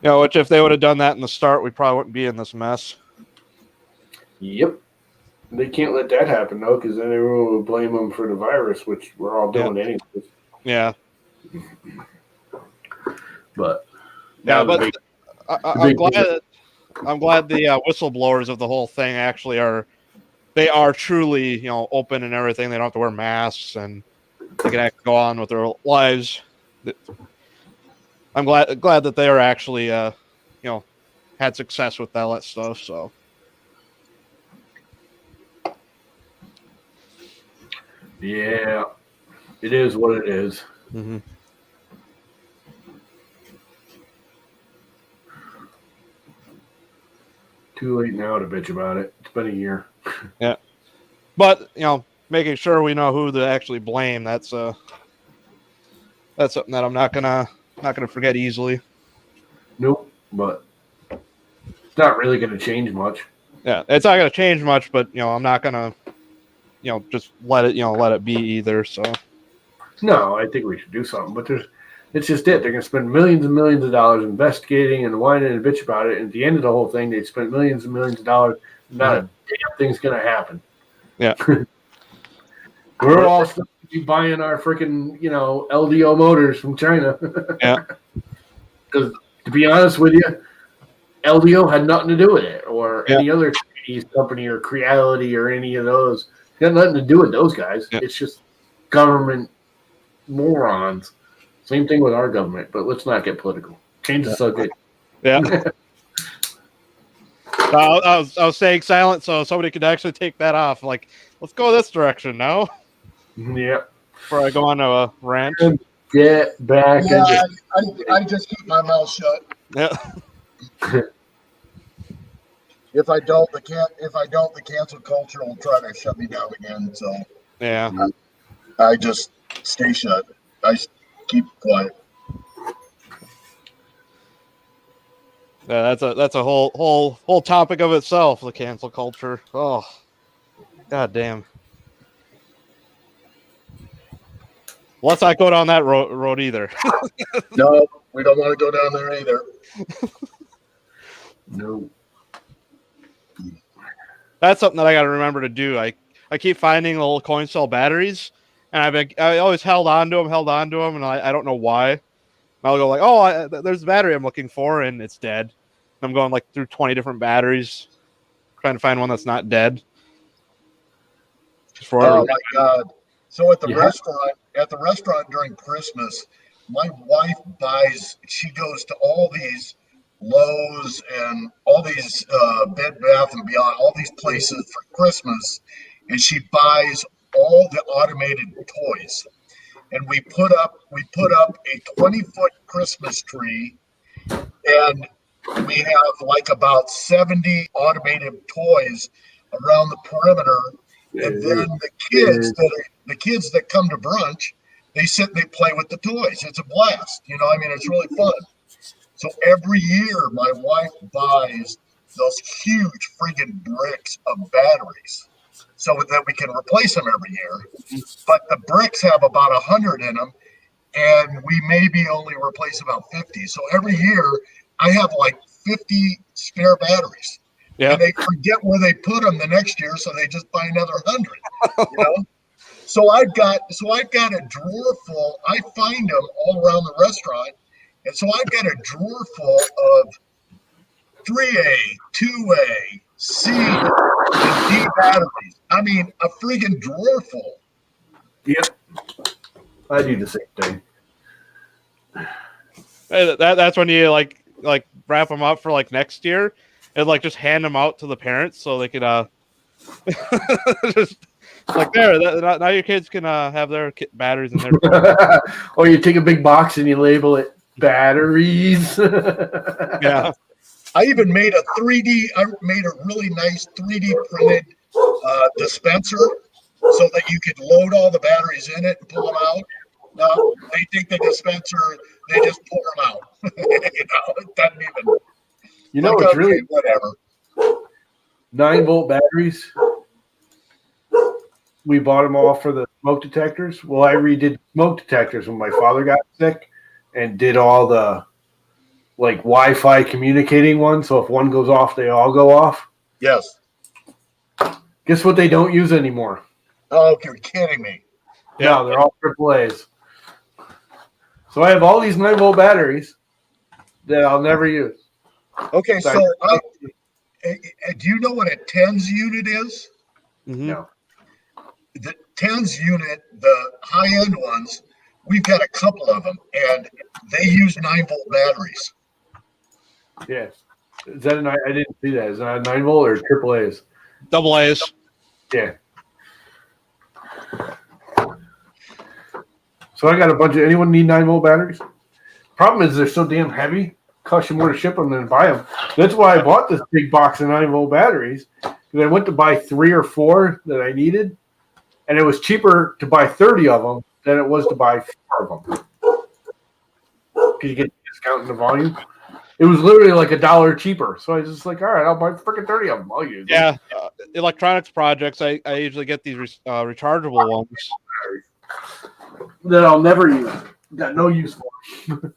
Which if they would have done that in the start, we probably wouldn't be in this mess. Yep. They can't let that happen, though, because then everyone will blame them for the virus, which we're all doing anyways. Yeah. But I'm glad the whistleblowers of the whole thing actually are truly open and everything. They don't have to wear masks and they can go on with their lives. I'm glad that they are actually had success with all that stuff. So yeah, it is what it is. Mm-hmm. Too late now to bitch about it. It's been a year. Yeah, but making sure we know who to actually blame. That's that's something that I'm not gonna forget easily. Nope, but it's not really going to change much. Yeah, it's not gonna change much, but I'm not gonna just let it be either. So No, I think we should do something, but it's just it. They're going to spend millions and millions of dollars investigating and whining and bitch about it. And at the end of the whole thing, they spent millions and millions of dollars. Not a damn thing's going to happen. Yeah. We're all supposed to be buying our freaking, LDO motors from China. Yeah. Because to be honest with you, LDO had nothing to do with it, or any other Chinese company, or Creality, or any of those. It got nothing to do with those guys. Yeah. It's just government morons. Same thing with our government, but let's not get political. Change the subject. Yeah. I was staying silent so somebody could actually take that off. Like, let's go this direction now. Yeah. Before I go on a rant. Get back. Yeah, I just keep my mouth shut. Yeah. If I don't, the cancel culture will try to shut me down again. So Yeah. I just stay shut. I keep quiet. Yeah, that's a whole topic of itself, the cancel culture. Oh, god damn. Let's not go down that road either. No, we don't want to go down there either. No. That's something that I got to remember to do. I keep finding little coin cell batteries, and I always held on to them, and I don't know why. I'll go like, there's a battery I'm looking for, and it's dead. I'm going like through 20 different batteries, trying to find one that's not dead. Oh my god! So at the restaurant during Christmas, my wife buys. She goes to all these Lowe's and all these Bed Bath and Beyond, all these places for Christmas, and she buys all the automated toys. And we put up a 20-foot Christmas tree, and we have like about 70 automated toys around the perimeter. And then the kids that come to brunch, they sit and they play with the toys. It's a blast. It's really fun. So every year my wife buys those huge friggin' bricks of batteries so that we can replace them every year. But the bricks have about 100 in them, and we maybe only replace about 50. So every year I have like 50 spare batteries. Yeah. And they forget where they put them the next year, so they just buy another 100. So I've got a drawer full. I find them all around the restaurant, and so I've got a drawer full of 3A, 2A, C, and D batteries. I mean, a friggin' drawer full. Yep. I do the same thing. That's when you like wrap them up for like next year, and like just hand them out to the parents so they could just like now your kids can have their batteries in their or you take a big box and you label it batteries. Yeah. I even made a really nice 3D printed dispenser so that you could load all the batteries in it and pull them out. No, they take the dispenser, they just pour them out. It doesn't even. It's really whatever. 9-volt batteries. We bought them all for the smoke detectors. Well, I redid smoke detectors when my father got sick, and did all the like Wi-Fi communicating ones. So if one goes off, they all go off. Yes. Guess what they don't use anymore? Oh, you're kidding me. Yeah, no, they're all AAAs. So I have all these 9-volt batteries that I'll never use. Okay, so do you know what a TENS unit is? Mm-hmm. No. The TENS unit, the high-end ones, we've got a couple of them, and they use 9-volt batteries. Yes. Is that I didn't see that. Is that 9-volt or AAAs? Double A's. Yeah. So I got a bunch of. Anyone need 9-volt batteries? Problem is they're so damn heavy. Cost you more to ship them than buy them. That's why I bought this big box of 9-volt batteries. Because I went to buy 3 or 4 that I needed, and it was cheaper to buy 30 of them than it was to buy 4 of them. because you get a discount in the volume. It was literally like $1 cheaper. So I was just like, all right, I'll buy freaking 30 of them. I'll use them. Yeah, electronics projects. I usually get these rechargeable ones. That I'll never use. Got no use for.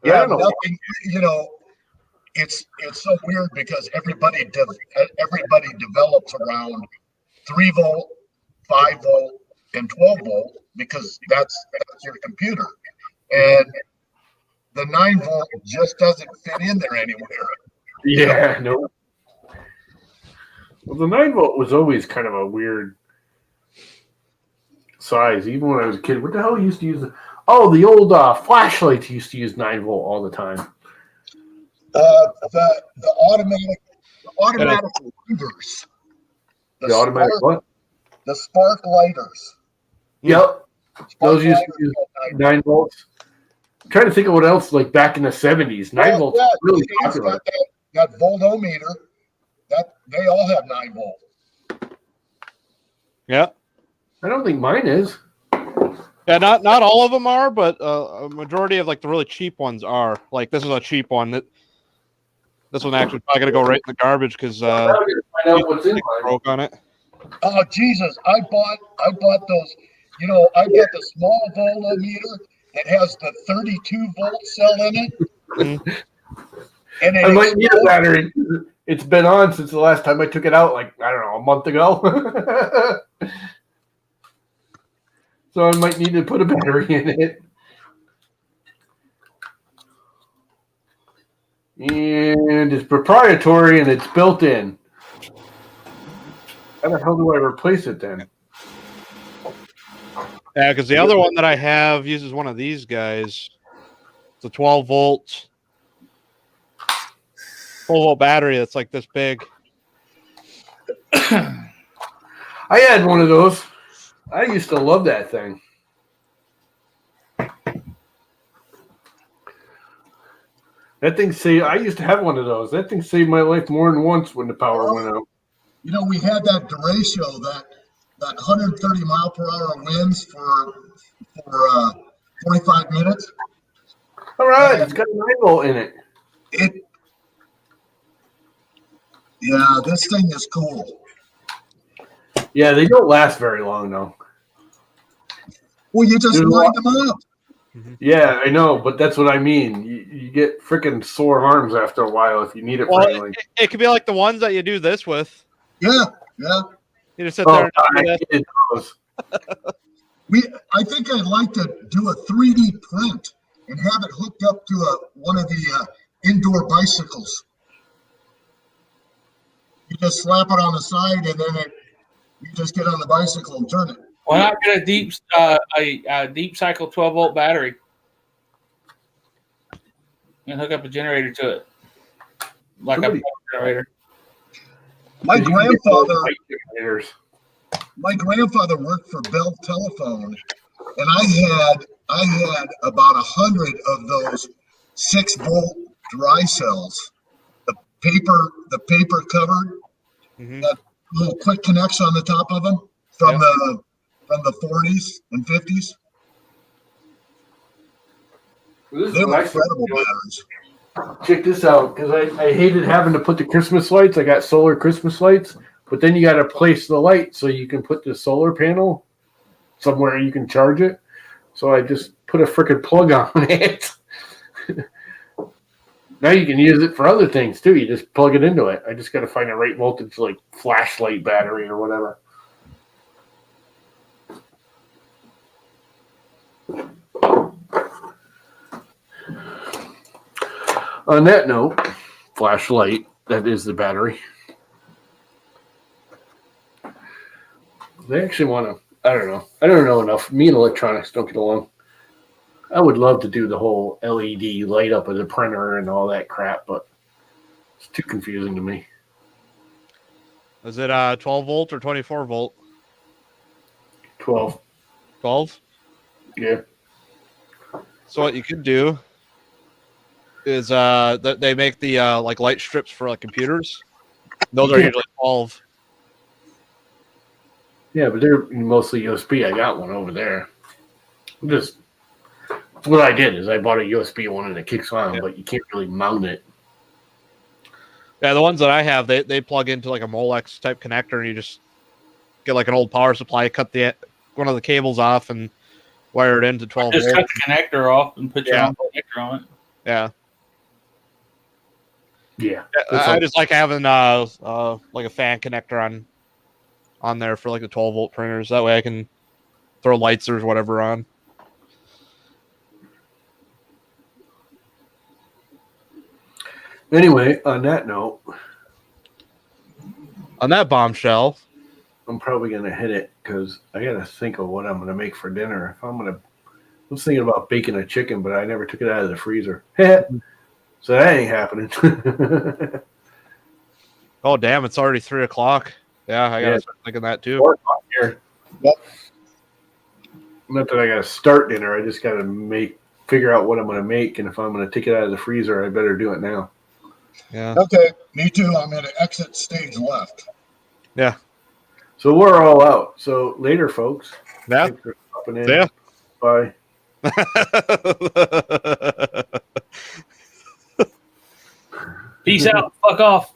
Yeah, I don't know. nothing. You know, it's so weird because everybody develops around 3 volt, 5 volt, and 12 volt because that's your computer, and the 9 volt just doesn't fit in there anywhere. Yeah, no. Well, the 9 volt was always kind of a weird size. Even when I was a kid, what the hell used to use? The old flashlights used to use 9 volt all the time. The automatic lighters. The automatic what? The spark lighters. Yep. Spark Those used to lighters use have 9 volts. I'm trying to think of what else, like back in the 70s. 9 volts was really Steve's popular. got that voltometer. That they all have 9 volt. Yeah. I don't think mine is. Yeah, not all of them are, but a majority of like the really cheap ones are. Like this is a cheap one. This one actually probably gonna go right in the garbage because I'm gonna find out what's in mine. broke on it. Oh Jesus! I bought those. You know, I got the small voltometer that has the 32 volt cell in it. And I might need a battery. It's been on since the last time I took it out, like, I don't know, a month ago. So I might need to put a battery in it. And it's proprietary and it's built in. How the hell do I replace it then? Yeah, because the other one that I have uses one of these guys. It's a 12 volt, 12-volt battery that's like this big. I had one of those. I used to love that thing. That thing I used to have one of those. That thing saved my life more than once when the power went out. You know, we had that derecho, that 130 mile per hour winds for 45 minutes. All right, it's got a 9 volt in it. This thing is cool. Yeah, they don't last very long though. Well, you just wind them up. Yeah, I know, but that's what I mean. You get freaking sore arms after a while if you need it for anything. It could be like the ones that you do this with. Yeah. You just sit there and do those. I think I'd like to do a 3D print and have it hooked up to one of the indoor bicycles. You just slap it on the side, and then you just get on the bicycle and turn it. Why not get a deep cycle 12 volt battery and hook up a generator to it, like a power generator? My grandfather worked for Bell Telephone, and I had about 100 of those 6 volt dry cells. The paper covered, that little quick connects on the top of them from the 40s and 50s. They were incredible batteries. Check this out, because I hated having to put the Christmas lights. I got solar Christmas lights, but then you got to place the light so you can put the solar panel somewhere you can charge it. So I just put a freaking plug on it. Now you can use it for other things too. You just plug it into it. I just got to find the right voltage, like flashlight battery or whatever. On that note, flashlight, that is the battery. They actually want to, I don't know enough. Me and electronics don't get along. I would love to do the whole LED light up of the printer and all that crap, but it's too confusing to me. Is it 12 volt or 24 volt? 12. 12? Yeah. So what you could do is they make the like light strips for like computers. Those are usually 12. Yeah, but they're mostly USB. I got one over there. What I did is I bought a USB one and it kicks on, Yeah. but you can't really mount it. Yeah, the ones that I have, they plug into like a Molex type connector, and you just get like an old power supply, cut one of the cables off, and wire it into 12 Just volts. cut the connector off and put your Yeah. own connector on it. Yeah. Yeah. I just like having like a fan connector on there for like the 12 volt printers. That way I can throw lights or whatever on. Anyway, on that note, On that bombshell, I'm probably gonna hit it because I gotta think of what I'm gonna make for dinner. I was thinking about baking a chicken, but I never took it out of the freezer. So that ain't happening. oh damn, it's already 3:00. Yeah, I gotta start thinking that too. 4 o'clock here. Yep. Not that I gotta start dinner. I just gotta figure out what I'm gonna make, and if I'm gonna take it out of the freezer, I better do it now. Yeah. Okay, me too. I'm at an exit stage left. Yeah. So we're all out. So later, folks. Yeah. Thanks for stopping in. Yeah. Bye. Peace out. Fuck off.